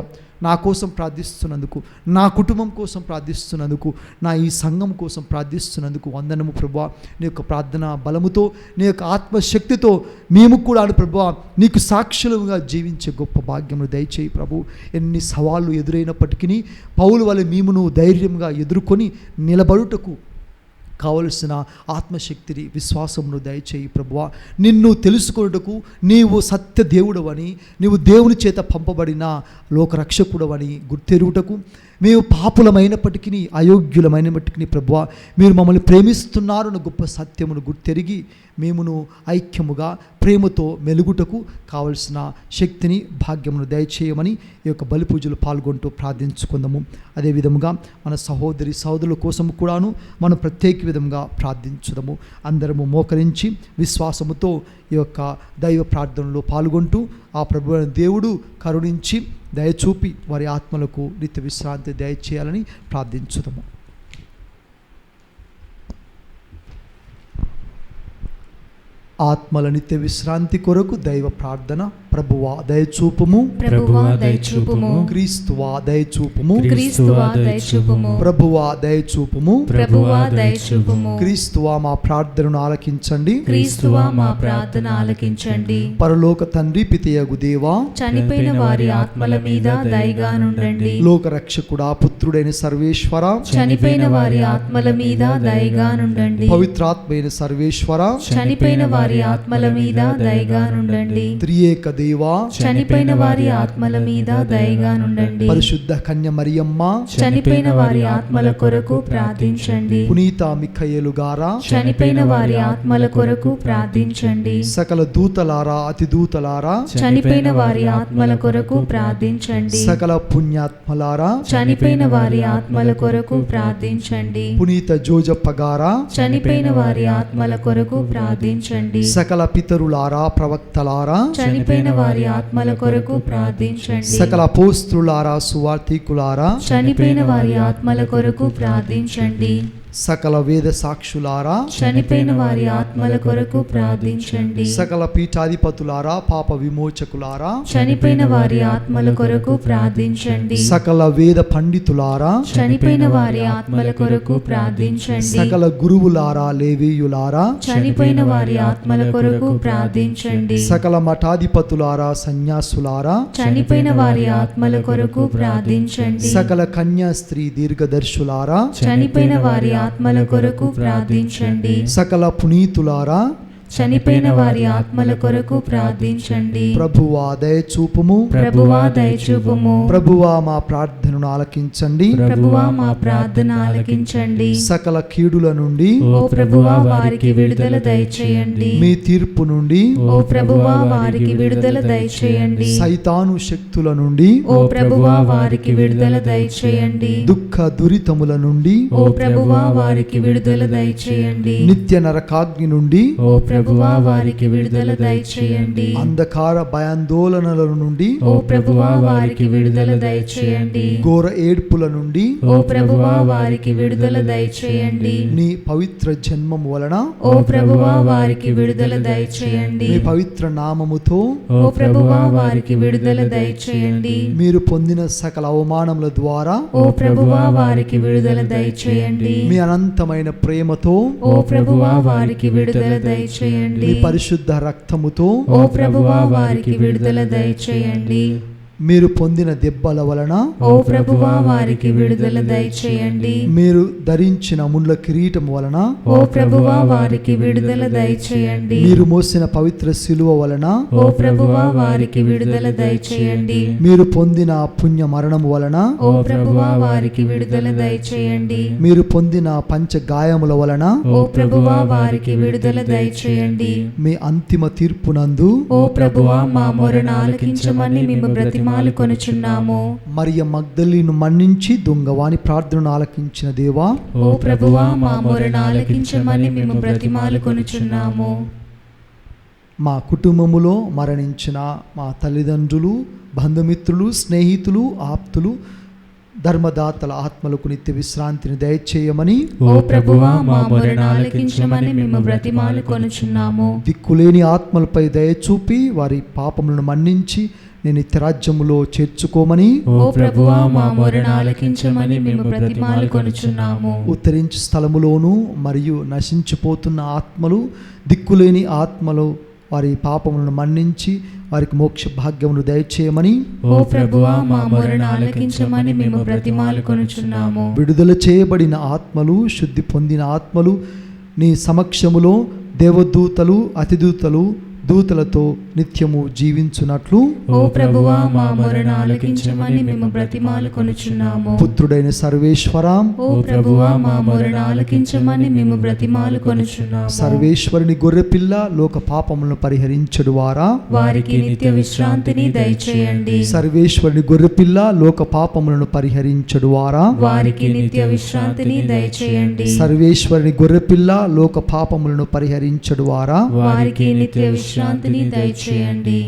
నా కోసం ప్రార్థిస్తున్నందుకు, నా కుటుంబం కోసం ప్రార్థిస్తున్నందుకు, నా ఈ సంఘం కోసం ప్రార్థిస్తున్నందుకు వందనము ప్రభువా. నీ యొక్క ప్రార్థన బలముతో, నీ యొక్క ఆత్మశక్తితో మేము కూడా ప్రభువా నీకు సాక్షులుగా జీవించే గొప్ప భాగ్యమును దయచేయి ప్రభు. ఎన్ని సవాళ్ళు ఎదురైనప్పటికీ పౌలు వలె మేమును ధైర్యంగా ఎదుర్కొని నిలబడుటకు కావలసిన ఆత్మశక్తిని, విశ్వాసమును దయచేయి ప్రభువా. నిన్ను తెలుసుకొనుటకు నీవు సత్య దేవుడవని, నీవు దేవుని చేత పంపబడిన లోకరక్షకుడవని గుర్తెరుగుటకు, మేము పాపులమైనప్పటికీ అయోగ్యులమైనప్పటికీ ప్రభువా మీరు మమ్మల్ని ప్రేమిస్తున్నారు అన్న గొప్ప సత్యమును గుర్తెరిగి మేమును ఐక్యముగా ప్రేమతో మెలుగుటకు కావలసిన శక్తిని, భాగ్యమును దయచేయమని ఈ యొక్క బలి పూజలు పాల్గొంటూ ప్రార్థించుకుందాము. అదేవిధముగా మన సహోదరి సహోదరుల కోసం కూడాను మనం ప్రత్యేక విధంగా ప్రార్థించుదాము. అందరము మోకరించి విశ్వాసముతో ఈ యొక్క దైవ ప్రార్థనలో పాల్గొంటూ ఆ ప్రభు దేవుడు కరుణించి దయచూపి వారి ఆత్మలకు నిత్య విశ్రాంతి దయచేయాలని ప్రార్థించుదాము. ఆత్మల నిత్య విశ్రాంతి కొరకు దైవ ప్రార్థన. ప్రభువా దయచూపుము, ప్రభువా దయచూపుము, క్రీస్తువా దయచూపుము, క్రీస్తువా దయచూపుము, ప్రభువా దయచూపుము, ప్రభువా దయచూపుము, క్రీస్తువా మా ప్రార్థనను ఆలకించండి, క్రీస్తువా మా ప్రార్థన ఆలకించండి. పరలోక తండ్రి పితయగు దేవా, చనిపోయిన వారి ఆత్మల మీద దయగా నుండండి. లోక రక్షకుడా పుత్రుడైన సర్వేశ్వర, చనిపోయిన వారి ఆత్మల మీద దయగా నుండండి. పవిత్రాత్మైన సర్వేశ్వర, చనిపోయిన వారి ఆత్మల మీద దయగా నుండండి. త్రియేక దేవా, చనిపోయిన వారి ఆత్మల మీద దయగా నుండండి. పరిశుద్ధ కన్య మరియమ్మ, చనిపోయిన వారి ఆత్మల కొరకు ప్రార్థించండి. పునీత మిఖయేలు గారా, చనిపోయిన వారి ఆత్మల కొరకు ప్రార్థించండి. సకల దూతలారా, అతి దూతలారా, చనిపోయిన వారి ఆత్మల కొరకు ప్రార్థించండి. సకల పుణ్యాత్మలారా, చనిపోయిన వారి ఆత్మల కొరకు ప్రార్థించండి. పునీత జోజప్ప గారా, చనిపోయిన వారి ఆత్మల కొరకు ప్రార్థించండి. సకల పితరులారా, ప్రవక్తలారా, చనిపోయిన వారి ఆత్మల కొరకు ప్రార్థించండి. సకల అపోస్తులారా, సువార్తికులారా, చనిపోయిన వారి ఆత్మల కొరకు ప్రార్థించండి. సకల వేద సాక్షులారా, చనిపోయిన వారి ఆత్మల కొరకు ప్రార్థించండి. సకల పీఠాధిపతులారా, పాప విమోచకులారా, చనిపోయిన వారి ఆత్మల కొరకు ప్రార్థించండి. సకల వేద పండితులారా, చనిపోయిన వారి ఆత్మల కొరకు ప్రార్థించండి. సకల గురువులారా, లేవీయులారా, చనిపోయిన వారి ఆత్మల కొరకు ప్రార్థించండి. సకల మఠాధిపతులారా, సన్యాసులారా, చనిపోయిన వారి ఆత్మల కొరకు ప్రార్థించండి. సకల కన్యా స్త్రీ దీర్ఘదర్శులారా, చనిపోయిన వారి ఆత్మల కొరకు ప్రార్థించండి. సకల పునీతులారా, చనిపోయిన వారి ఆత్మల కొరకు ప్రార్థించండి. ప్రభువా దయచూపుము, ప్రభువా దయచూపుము, ప్రభువా మా ప్రార్థనను ఆలకించండి, ప్రభువా మా ప్రార్థన ఆలకించండి. సకల కీడుల నుండి ఓ ప్రభువా వారికి విడుదల దయచేయండి. మీ తీర్పు నుండి ఓ ప్రభువా వారికి విడుదల దయచేయండి. సైతాను శక్తుల నుండి ఓ ప్రభువా వారికి విడుదల దయచేయండి. దుఃఖ దురితముల నుండి ఓ ప్రభువా వారికి విడుదల దయచేయండి. నిత్య నరకాగ్ని నుండి ఓ ప్రభువా వారికి విడుదల దయచేయండి. అంధకార భయాందోళనల నుండి ఓ ప్రభువా వారికి విడుదల దయచేయండి. ఘోర ఏడ్పుల నుండి ఓ ప్రభువా వారికి విడుదల దయచేయండి. నీ పవిత్ర జన్మము వలన ఓ ప్రభువా వారికి విడుదల దయచేయండి. మీ పవిత్ర నామముతో ఓ ప్రభువా వారికి విడుదల దయచేయండి. మీరు పొందిన సకల అవమానముల ద్వారా ఓ ప్రభువా వారికి విడుదల దయచేయండి. మీ అనంతమైన ప్రేమతో ఓ ప్రభువా వారికి విడుదల దయచేయండి. మీ పరిశుద్ధ రక్తముతో ఓ ప్రభువా వారికి విడుదల దయచేయండి. మీరు పొందిన దెబ్బల వలన ఓ ప్రభువా వారికి విడుదల దయచేయండి. మీరు ధరించిన ముళ్ళ కిరీటం వలన ఓ ప్రభువా వారికి విడుదల దయచేయండి. మీరు మోసిన పవిత్ర శిలువ వలన ఓ ప్రభువా వారికి విడుదల దయచేయండి. మీరు పొందిన పుణ్య మరణము వలన ఓ ప్రభువా వారికి విడుదల దయచేయండి. మీరు పొందిన పంచ గాయముల వలన ఓ ప్రభువా వారికి విడుదల దయచేయండి. మీ అంతిమ తీర్పునందు ఓ ప్రభువా మా మొరను ఆలకించమని మేము బ్రతిమాలుకొనుచున్నాము. మరియ మగ్దలీను మన్నించి దొంగవాని ప్రార్థనను ఆలకించిన దేవా, ఓ ప్రభువా మా మొరను ఆలకించమని మేము బ్రతిమాలుకొనుచున్నాము. మా కుటుంబములో మరణించిన మా తల్లిదండ్రులు, బంధుమిత్రులు, స్నేహితులు, ఆప్తులు, ధర్మదాతల ఆత్మలకు నిత్య విశ్రాంతిని దయచేయమని ఓ ప్రభువా మా మొరను ఆలకించమని మేము బ్రతిమాలుకొనుచున్నాము. దిక్కులేని ఆత్మలపై దయ చూపి వారి పాపములను మన్నించి నేను నిత్యరాజ్యములో చేర్చుకోమని ఓ ప్రభువా మా మొరను ఆలకించమని మేము బ్రతిమాలుకొనుచున్నాము. ఉత్తరించు స్థలములోను మరియు నశించిపోతున్న ఆత్మలు, దిక్కులేని ఆత్మలు వారి పాపములను మన్నించి వారికి మోక్ష భాగ్యమును దయచేయమని ఓ ప్రభువా మా మొరను ఆలకించమని మేము బ్రతిమాలుకొనుచున్నాము. విడుదల చేయబడిన ఆత్మలు, శుద్ధి పొందిన ఆత్మలు నీ సమక్షములో దేవదూతలు, అతిదూతలు, దూతలతో నిత్యము జీవించున్నట్లు ఓ ప్రభువా మా మొరను ఆలకించమని మేము బ్రతిమాలుకొనుచున్నాము. పుత్రుడైన సర్వేశ్వరా, ఓ ప్రభువా మా మొరను ఆలకించమని మేము బ్రతిమాలుకొనుచున్నాము. సర్వేశ్వరుని గొర్రెపిల్ల లోక పాపములను పరిహరించడు వారా వారికి నిత్య విశ్రాంతిని దయచేయండి. సర్వేశ్వరుని గొర్రెపిల్ల లోక పాపములను పరిహరించడు వారా వారికి నిత్య విశ్రాంతిని దయచేయండి. సర్వేశ్వరుని గొర్రెపిల్ల లోక పాపములను పరిహరించడు వారా వారికి నిత్య విశ్రాంతిని దయచేయండి.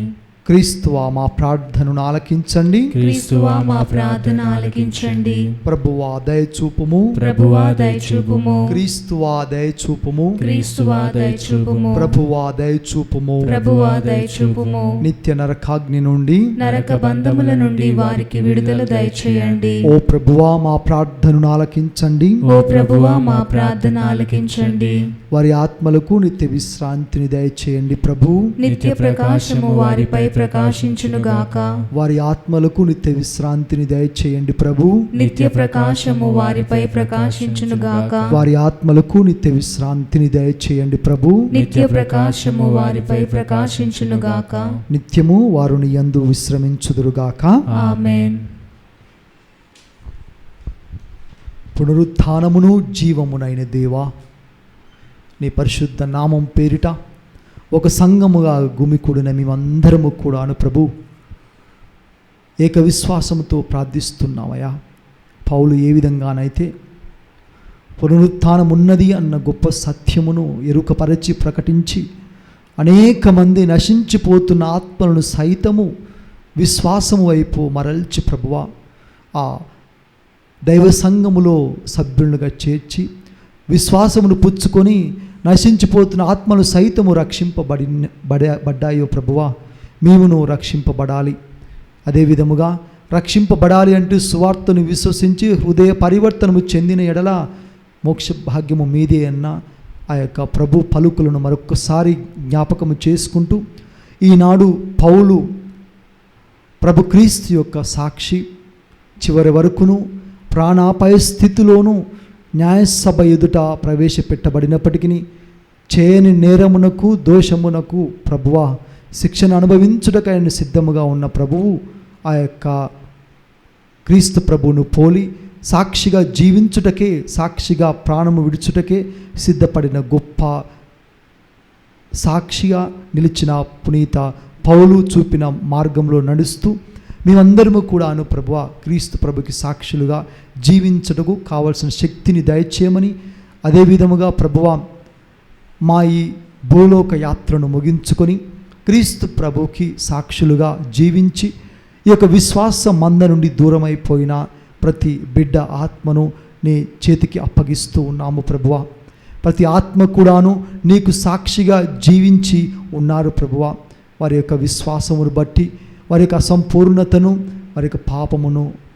క్రీస్తువా మా ప్రార్థనను ఆలకించండి. క్రీస్తువా మా ప్రార్థన ఆలకించండి. ప్రభువా దయచూపుము. ప్రభువా దయచూపుము. క్రీస్తువా దయచూపుము. క్రీస్తువా దయచూపుము. ప్రభువా దయచూపుము. ప్రభువా దయచూపుము. నిత్య నరకాగ్ని నుండి, నరక బంధముల నుండి వారికి విడుదల దయచేయండి. ఓ ప్రభువా మా ప్రార్థనను ఆలకించండి. ఓ ప్రభువా మా ప్రార్థన ఆలకించండి. వారి ఆత్మలకు నిత్య విశ్రాంతిని దయచేయండి ప్రభు. నిత్య ప్రకాశము వారిపై ప్రకాశించునుగాక. వారి ఆత్మలకు నిత్య విశ్రాంతిని దయచేయండి ప్రభు. నిత్య ప్రకాశము వారిపై ప్రకాశించునుగాక. వారి ఆత్మలకు నిత్య విశ్రాంతిని దయచేయండి ప్రభు. నిత్య ప్రకాశము వారిపై ప్రకాశించునుగాక. నిత్యము వారు నీ యందు విశ్రమించుదురుగాక. ఆమేన్. పునరుత్థానమును జీవమునైన దేవా, నీ పరిశుద్ధ నామం పేరిట ఒక సంఘముగా గుమికూడిన మేమందరము కూడాను ప్రభు ఏక విశ్వాసముతో ప్రార్థిస్తున్నామయ్యా. పౌలు ఏ విధంగానైతే పునరుత్థానం ఉన్నది అన్న గొప్ప సత్యమును ఎరుకపరచి ప్రకటించి అనేక మంది నశించిపోతున్న ఆత్మలను సైతము విశ్వాసము వైపు మరల్చి ప్రభువా ఆ దైవ సంఘములో సభ్యులుగా చేర్చి విశ్వాసమును పుచ్చుకొని నశించిపోతున్న ఆత్మలు సైతము రక్షింపబడ్డాయో ప్రభువా, మేమును రక్షింపబడాలి. అదేవిధముగా రక్షింపబడాలి అంటూ సువార్తను విశ్వసించి హృదయ పరివర్తనము చెందిన ఎడల మోక్ష భాగ్యము మీదే అన్న ఆ యొక్క ప్రభు పలుకులను మరొక్కసారి జ్ఞాపకము చేసుకుంటూ ఈనాడు పౌలు ప్రభు క్రీస్తు యొక్క సాక్షి చివరి వరకును ప్రాణాపాయ స్థితిలోనూ న్యాయసభ ఎదుట ప్రవేశపెట్టబడినప్పటికీ చేయని నేరమునకు దోషమునకు ప్రభువా శిక్షణ అనుభవించుటకు ఆయన సిద్ధముగా ఉన్న ప్రభువు ఆ యొక్క క్రీస్తు ప్రభువును పోలి సాక్షిగా జీవించుటకే, సాక్షిగా ప్రాణము విడుచుటకే సిద్ధపడిన గొప్ప సాక్షిగా నిలిచిన పునీత పౌలు చూపిన మార్గంలో నడుస్తూ మేమందరము కూడాను ప్రభువా క్రీస్తు ప్రభుకి సాక్షులుగా జీవించుటకు కావలసిన శక్తిని దయచేయమని, అదేవిధముగా ప్రభువా మా ఈ భూలోక యాత్రను ముగించుకొని క్రీస్తు ప్రభుకి సాక్షులుగా జీవించి ఈ యొక్క విశ్వాస మంద నుండి దూరమైపోయిన ప్రతి బిడ్డ ఆత్మను నీ చేతికి అప్పగిస్తూ ఉన్నాము ప్రభువా. ప్రతి ఆత్మ కూడాను నీకు సాక్షిగా జీవించి ఉన్నారు ప్రభువా. వారి యొక్క విశ్వాసమును బట్టి వారి యొక్క అసంపూర్ణతను, వారి యొక్క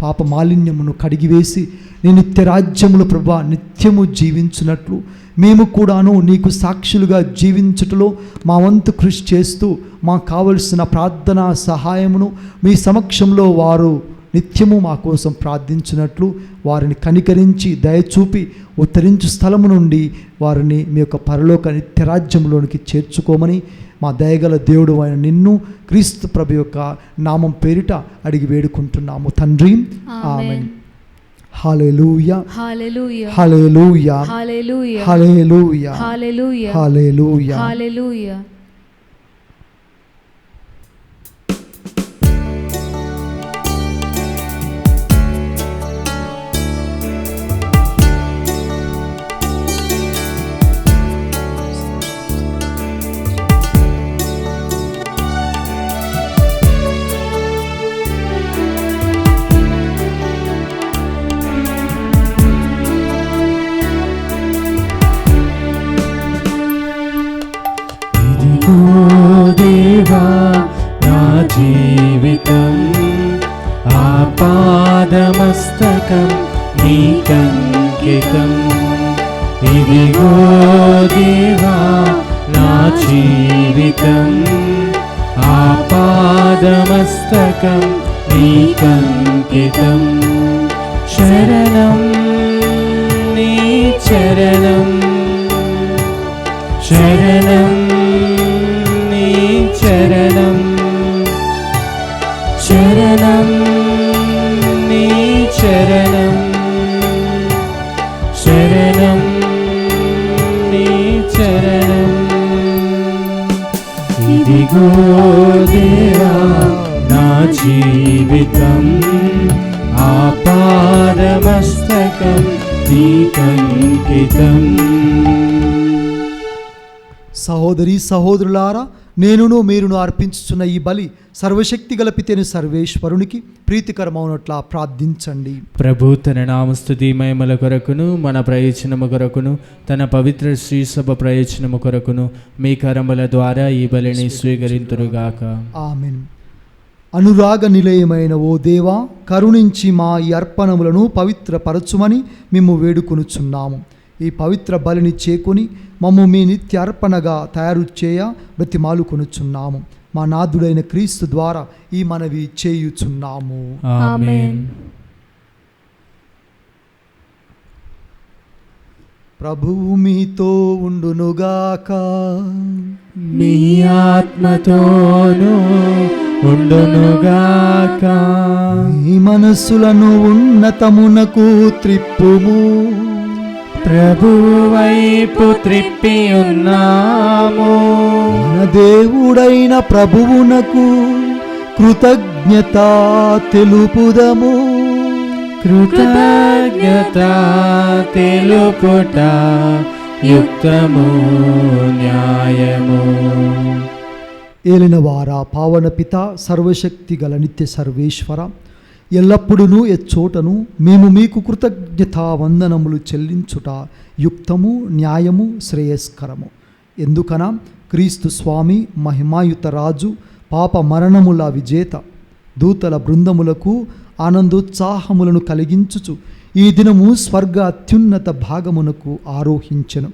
పాప మాలిన్యమును కడిగివేసి నీ నిత్య రాజ్యములు ప్రభువా నిత్యము జీవించున్నట్లు మేము కూడాను నీకు సాక్షులుగా జీవించుటలో మా వంతు కృషి చేస్తూ మాకు కావలసిన ప్రార్థన సహాయమును మీ సమక్షంలో వారు నిత్యము మా కోసం ప్రార్థించినట్లు వారిని కనికరించి దయచూపి ఉత్తరించు స్థలము నుండి వారిని మీ యొక్క పరలోక నిత్యరాజ్యంలోనికి చేర్చుకోమని మా దయగల దేవుడు అయిన నిన్ను క్రీస్తు ప్రభు యొక్క నామం పేరిట అడిగి వేడుకుంటున్నాము తండ్రి. ఆమేన్. హల్లెలూయా హల్లెలూయా హల్లెలూయా హల్లెలూయా హల్లెలూయా హల్లెలూయా హల్లెలూయా. హల్లెలూయా. నీకంకితం. ఇదిగో దేవా నా జీవితం, ఆపాదమస్తకం నీకంకితం. శరణం నీ చరణం, శరణం నీ చరణం, శరణం నీ చరణం, శరణం నీ చరణం. ఇదిగో దేవా నా జీవితం, ఆపాదమస్తకం నీకంకితం. సహోదరి సహోదరులారా, నేనును మీరును అర్పించుచున్న ఈ బలి సర్వశక్తి గల పితైన సర్వేశ్వరునికి ప్రీతికరమవునట్లా ప్రార్థించండి. ప్రభు తన నామస్తుతి మహిమల కొరకును మన ప్రయోజనము కొరకును తన పవిత్ర శ్రీసభ ప్రయోజనము కొరకును మీ కరముల ద్వారా ఈ బలిని స్వీకరింతురుగాక. ఆమేన్. అనురాగ నిలయమైన ఓ దేవా, కరుణించి మా ఈ అర్పణములను పవిత్రపరచుమని మేము వేడుకొనుచున్నాము. ఈ పవిత్ర బలిని చేకొని మమ్ము మీ నిత్యార్పణగా తయారు చేయ బ్రతిమాలుకొనుచున్నాము. మా నాథుడైన క్రీస్తు ద్వారా ఈ మనవి చేయుచున్నాము. ఆమేన్. ప్రభువు మీతో ఉండునుగాక. మీ ఆత్మతోనూ ఉండునుగాక. మీ మనస్సులను ఉన్నతమునకు త్రిప్పుము. ప్రభువు వైపు త్రిప్పి ఉన్నాము. మన దేవుడైన ప్రభువునకు కృతజ్ఞత తెలుపుదము. కృతజ్ఞత తెలుపుట యుక్తము న్యాయము. ఏలినవారా, పావన పిత, సర్వశక్తి గల నిత్య సర్వేశ్వర, ఎల్లప్పుడూ ఎచ్చోటను మేము మీకు కృతజ్ఞతా వందనములు చెల్లించుట యుక్తము న్యాయము శ్రేయస్కరము. ఎందుకనా క్రీస్తు స్వామి మహిమాయుత రాజు, పాప మరణముల విజేత, దూతల బృందములకు ఆనందోత్సాహములను కలిగించుచు ఈ దినము స్వర్గ అత్యున్నత భాగమునకు ఆరోహించెను.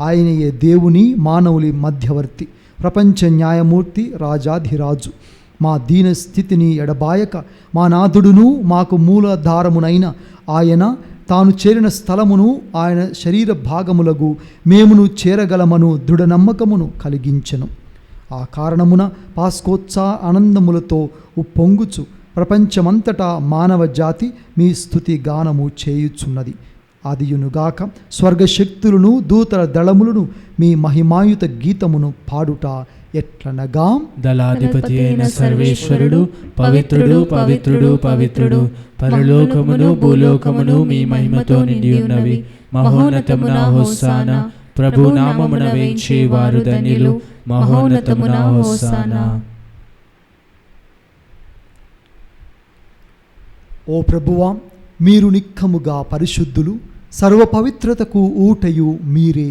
ఆయనయే దేవుని మానవుని మధ్యవర్తి, ప్రపంచ న్యాయమూర్తి, రాజాధిరాజు. మా దీన స్థితిని ఎడబాయక మా నాథుడును మాకు మూలాధారమునైన ఆయన తాను చేరిన స్థలమును ఆయన శరీర భాగములకు మేమును చేరగలమను దృఢ నమ్మకమును కలిగించెను. ఆ కారణమున పాస్కోత్సాహ ఆనందములతో ఉప్పొంగుచు ప్రపంచమంతటా మానవ జాతి మీ స్తుతి గానము చేయుచున్నది. ఆదియునుగాక స్వర్గశక్తులను దూతల దళములను మీ మహిమాయుత గీతమును పాడుట ఎట్లనగా, దళాధిపతి అయిన సర్వేశ్వరుడు పవిత్రుడు పవిత్రుడు పవిత్రుడు, పరలోకమును భూలోకమును మీ మహిమతో నిండి ఉన్నవి. మహోన్నతమున హోసానా, ప్రభు నామమున వేంచే వారు ధన్యులు. మహోన్నతమున హోసానా. ఓ ప్రభువా, మీరు నిక్కముగా పరిశుద్ధులు, సర్వ పవిత్రతకు ఊటయు మీరే.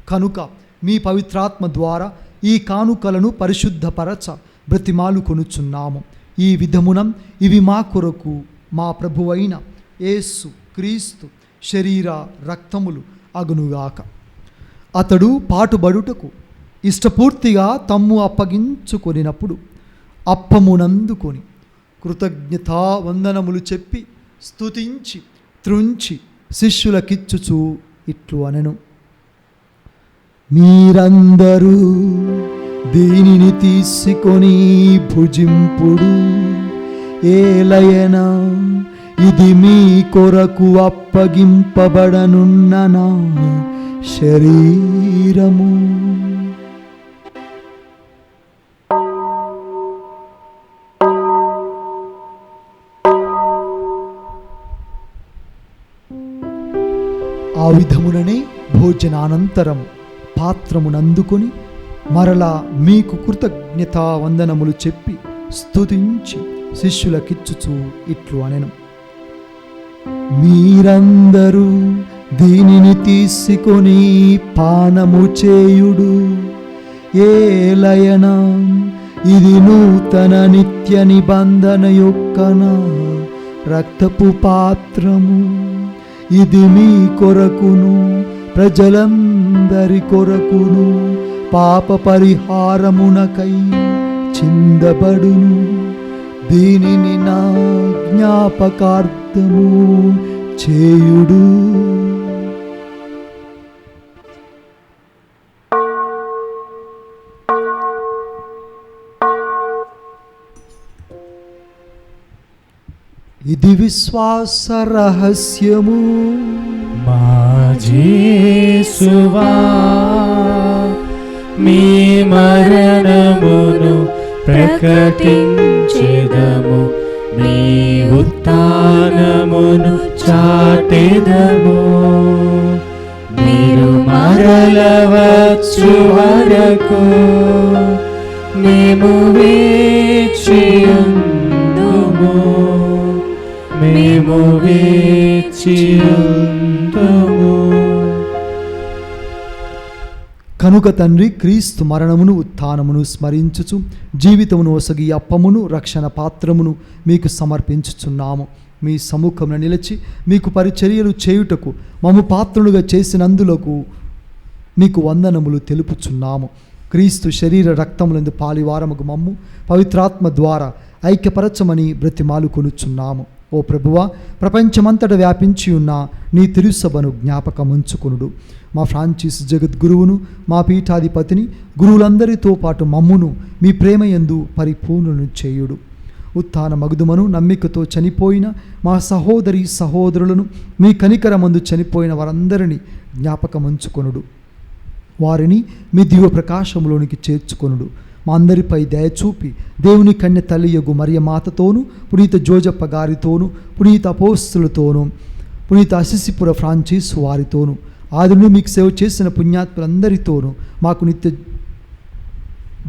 కనుక మీ పవిత్రాత్మ ద్వారా ఈ కానుకలను పరిశుద్ధపరచ బ్రతిమాలు కొనుచున్నాము. ఈ విధమున ఇవి మా కొరకు మా ప్రభువైన యేసు క్రీస్తు శరీర రక్తములు అగునుగాక. అతడు పాటుబడుటకు ఇష్టపూర్తిగా తమ్ము అప్పగించుకొనినప్పుడు అప్పమునందుకొని కృతజ్ఞతా వందనములు చెప్పి స్తుతించి త్రుంచి శిష్యులకిచ్చుచు ఇట్లు అనెను, మీరందరూ దీనిని తీసుకొని భుజింపుడు. ఏలయనా ఇది మీ కొరకు అప్పగింపబడనున్న నా శరీరము. ఆ విధముననే భోజనానంతరం పాత్రమునందుకొని మరలా మీకు కృతజ్ఞతా వందనములు చెప్పి స్తుతించి శిష్యులకిచ్చుచు ఇట్లు అనెను, మీరందరూ దీనిని తీసుకొని పానము చేయుడు. ఏలయనా ఇది నూతన నిత్య నిబంధన యొక్క నా రక్తపు పాత్రము. ఇది మీ కొరకును ప్రజలందరి కొరకును పాప పరిహారమునకై చిందబడును. దీనిని నా జ్ఞాపకార్థము చేయుడు. ఇది విశ్వాస రహస్యము. మా యేసువా మీ మరణమును ప్రకటించెదము, మీ ఉత్థానమును చాటెదము. మీరు మరల వచ్చు వరకు మేము వేచియుందుము, మేము వేచియుందుము. కనుక తండ్రి, క్రీస్తు మరణమును ఉత్థానమును స్మరించుచు జీవితమును ఒసగి అప్పమును రక్షణ పాత్రమును మీకు సమర్పించుచున్నాము. మీ సముఖమున నిలిచి మీకు పరిచర్యలు చేయుటకు మమ్ము పాత్రులుగా చేసినందులకు మీకు వందనములు తెలుపుచున్నాము. క్రీస్తు శరీర రక్తములందు పాలివారముకు మమ్ము పవిత్రాత్మ ద్వారా ఐక్యపరచమని బ్రతిమాలుకొనుచున్నాము. ఓ ప్రభువా, ప్రపంచమంతటా వ్యాపించి ఉన్న నీ తిరుసభను జ్ఞాపకముంచుకొనుడు. మా ఫ్రాన్సిస్ జగద్గురువును, మా పీఠాధిపతిని, గురువులందరితో పాటు మమ్మును మీ ప్రేమయందు పరిపూర్ణులను చేయుడు. ఉత్థాన మగుదుమను నమ్మికతో చనిపోయిన మా సహోదరి సహోదరులను, మీ కనికరమందు చనిపోయిన వారందరినీ జ్ఞాపకముంచుకొనుడు. వారిని మీ దివ్య ప్రకాశములోనికి చేర్చుకొనుడు. మా అందరిపై దయచూపి దేవుని కన్య తల్లియగు మరియ మాతతోనూ, పునీత జోజప్ప గారితోనూ, పునీత అపోస్తులతోనూ, పునీత అసిసిపుర ఫ్రాన్సిస్ వారితోనూ, ఆదిను మీకు సేవ చేసిన పుణ్యాత్ములందరితోనూ మాకు నిత్య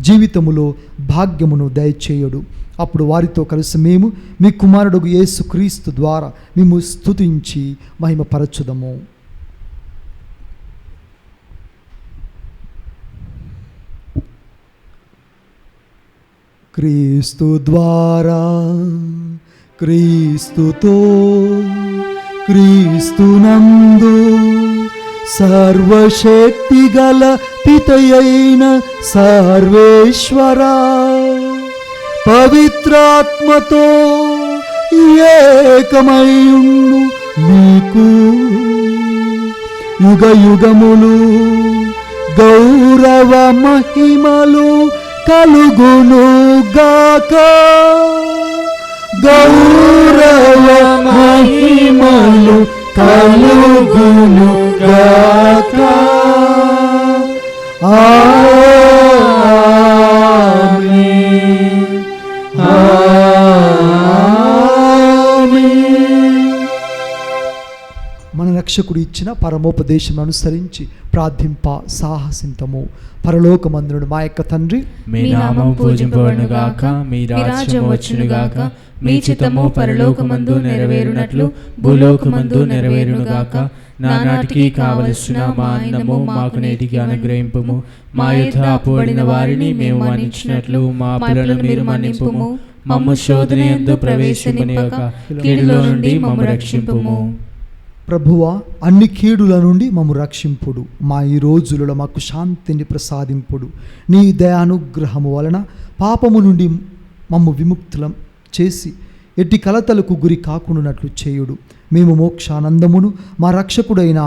జీవితములో భాగ్యమును దయచేయుడు. అప్పుడు వారితో కలిసి మేము మీ కుమారుడు యేసు క్రీస్తు ద్వారా మేము స్తుతించి మహిమపరచుదము. క్రీస్తు ద్వారా, క్రీస్తుతో, క్రీస్తునందు సర్వశక్తి గల పితయైన సర్వేశ్వరా, పవిత్రాత్మతో ఏకమయుండు మీకు యుగ యుగములు గౌరవ మహిమలు కలుగును గాక. గౌరవ మహిమలు కలుగును గాక. ఆమేన్. ఆమేన్. మన రక్షకుడు ఇచ్చిన పరమోపదేశం అనుసరించి ప్రార్థింప సాహసింతము. పరలోకమందునుడు మా యొక్క తండ్రి, మీ నామం పూజింపబడునుగాక, మీ రాజ్యం వచ్చునుగాక, మీ చిత్తము పరలోకమందు నెరవేరునట్లు భూలోకమందు నెరవేరునుగాక. నానాటికి కావలసిన మా అన్నము మాకు నేటికి అనుగ్రహింపుము. మా యొద్ద అప్పుబడిన వారిని మేము మన్నించినట్లు మా అప్పులను మీరు మన్నింపుము. మమ్ము శోధన యందు ప్రవేశింపనివ్వక కీడులో నుండి మమ్ము రక్షింపుము. ప్రభువా, అన్ని కీడుల నుండి మమ్ము రక్షింపుడు. మా ఈ రోజులలో మాకు శాంతిని ప్రసాదింపుడు. నీ దయానుగ్రహము వలన పాపము నుండి మమ్ము విముక్తులం చేసి ఎట్టి కలతలకు గురి కాకుండానట్లు చేయుడు. మేము మోక్షానందమును మా రక్షకుడైన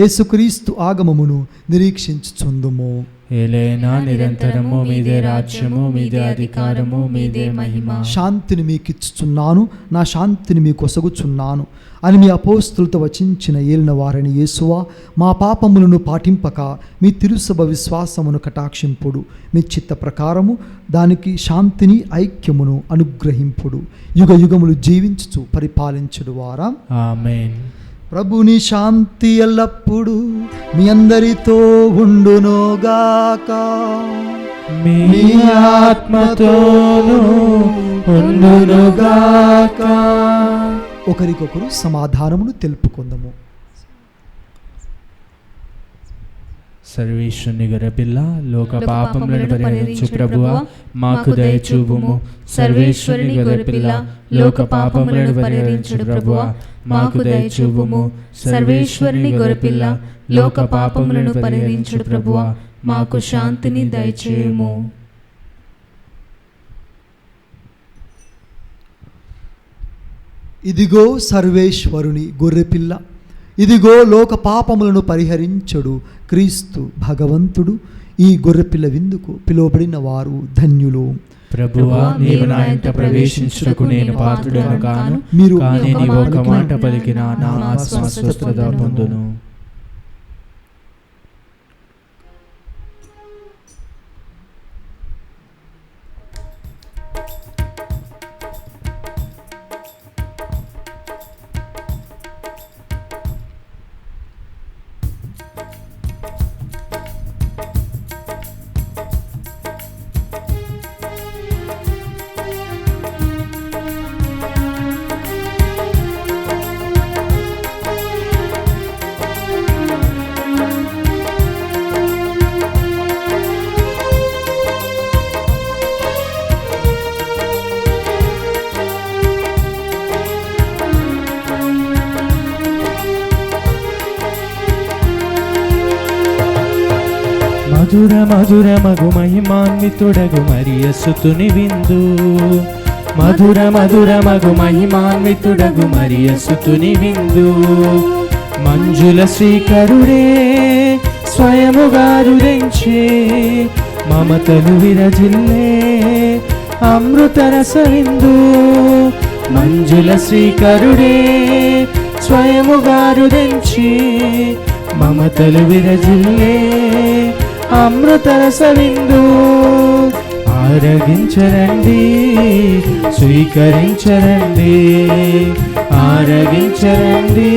యేసుక్రీస్తు ఆగమమును నిరీక్షించుచుందుము. ఏలైనా నిరంతరము మీదే రాజ్యము, మీదే అధికారము, మీదే మహిమ. శాంతిని మీకిచ్చుచున్నాను, నా శాంతిని మీకు ఒసగుచున్నాను అని మీ అపోస్తులతో వచించిన ఏలిన వారిని యేసువా, మా పాపములను పాటింపక మీ తిరుసభ విశ్వాసమును కటాక్షింపుడు. మీ చిత్త ప్రకారము దానికి శాంతిని ఐక్యమును అనుగ్రహింపుడు. యుగ యుగములు జీవించుచు పరిపాలించుడు వారా. ఆమేన్. ప్రభుని శాంతి ఎల్లప్పుడు మీ అందరితో ఉండునోగాక. మీ ఆత్మతోనూ ఉండునుగాక. ఒకరికొకరు సమాధానమును తెలుపుకుందాము. సర్వేశ్వరుని గొర్రెపిల్ల, లోక పాపములను పరిహరించు ప్రభువా, మాకు దయచూపుము. సర్వేశ్వరుని గొర్రెపిల్ల, లోక పాపములను పరిహరించు ప్రభువా, మాకు దయచూపుము. సర్వేశ్వరుని గొర్రెపిల్ల, లోక పాపములను పరిహరించుడు ప్రభువా, మాకు శాంతిని దయచేయుము. ఇదిగో సర్వేశ్వరుని గొర్రెపిల్ల, ఇదిగో లోక పాపములను పరిహరించుడు క్రీస్తు భగవంతుడు. ఈ గొర్రెపిల్ల విందుకు పిలువబడిన వారు ధన్యులు. ప్రభువా, నీవు నా ఇంట ప్రవేశించుటకు నేను పాత్రుడను కాను, కానీ నీవు ఒక మాట పలికిన నా ఆత్మ స్వస్థత పొందును. మధుర మధుర మగు మహిమాన్వితుడగు మరియ సుతుని విందు, మధుర మధుర మగు మహిమాన్వితుడగు మరియ సుతుని విందు. మంజుల శ్రీకరుడే స్వయముగా రుదించే, మమతలు విరజిల్లే అమృతరస విందు. మంజుల శ్రీకరుడే స్వయముగా రుదించే, మమతలు విరజిల్లే అమృతరస విందు. ఆరగించరండి, స్వీకరించరండి, ఆరగించరండి,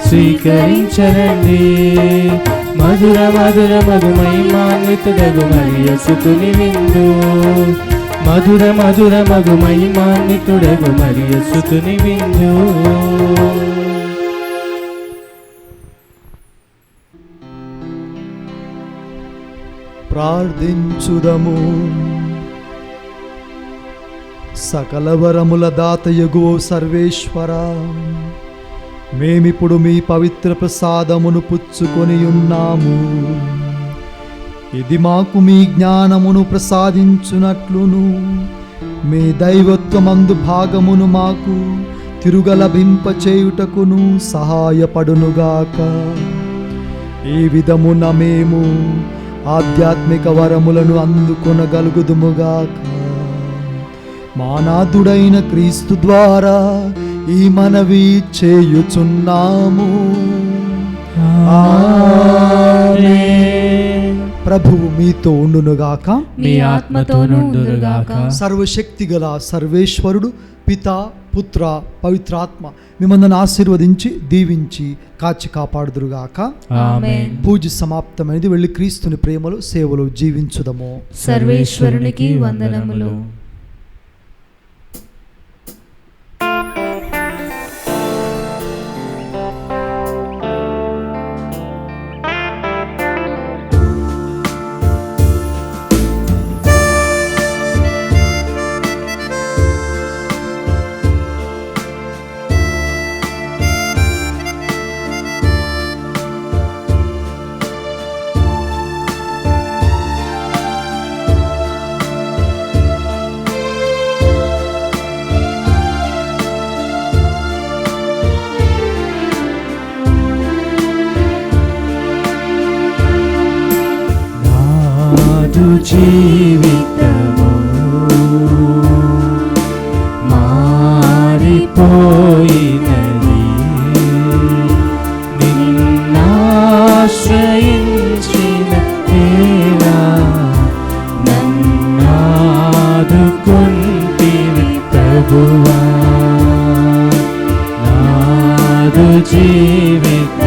స్వీకరించరండి. మధుర మధుర మగు మహిమాన్వితుడగు మరియ సుతుని విందు, మధుర మధుర మగు మహిమాన్వితుడగు మరియ సుతుని విందు. ప్రార్థించుదము. సకల వరముల దాతయగు సర్వేశ్వర, మేమిప్పుడు మీ పవిత్ర ప్రసాదమును పుచ్చుకొని ఉన్నాము. ఇది మాకు మీ జ్ఞానమును ప్రసాదించునట్లును, మీ దైవత్వమందు భాగమును మాకు తిరుగలభింపచేయుటకును సహాయపడునుగాక. ఈ విధమున మేము ఆధ్యాత్మిక వరములను అందుకొనగలుగుదుముగాక. మానాథుడైన క్రీస్తు ద్వారా ఈ మనవి చేయుచున్నాము. ప్రభువు మీతో ఉండునుగాక, మీ ఆత్మతోనుండునుగాక. సర్వశక్తి గల సర్వేశ్వరుడు పితా పుత్ర పవిత్రాత్మ మిమ్మల్ని ఆశీర్వదించి దీవించి కాచి కాపాడుదురుగాక. ఆమేన్. పూజ సమాప్తమైనది. వెళ్ళి క్రీస్తుని ప్రేమలో సేవలో జీవించుదము. సర్వేశ్వరునికి వందనములు. జీవితము మారిపోయినది, నిన్నాశ్రయించిన వేళ నన్నాదుకొంటివి ప్రభువా. నాదు జీవిత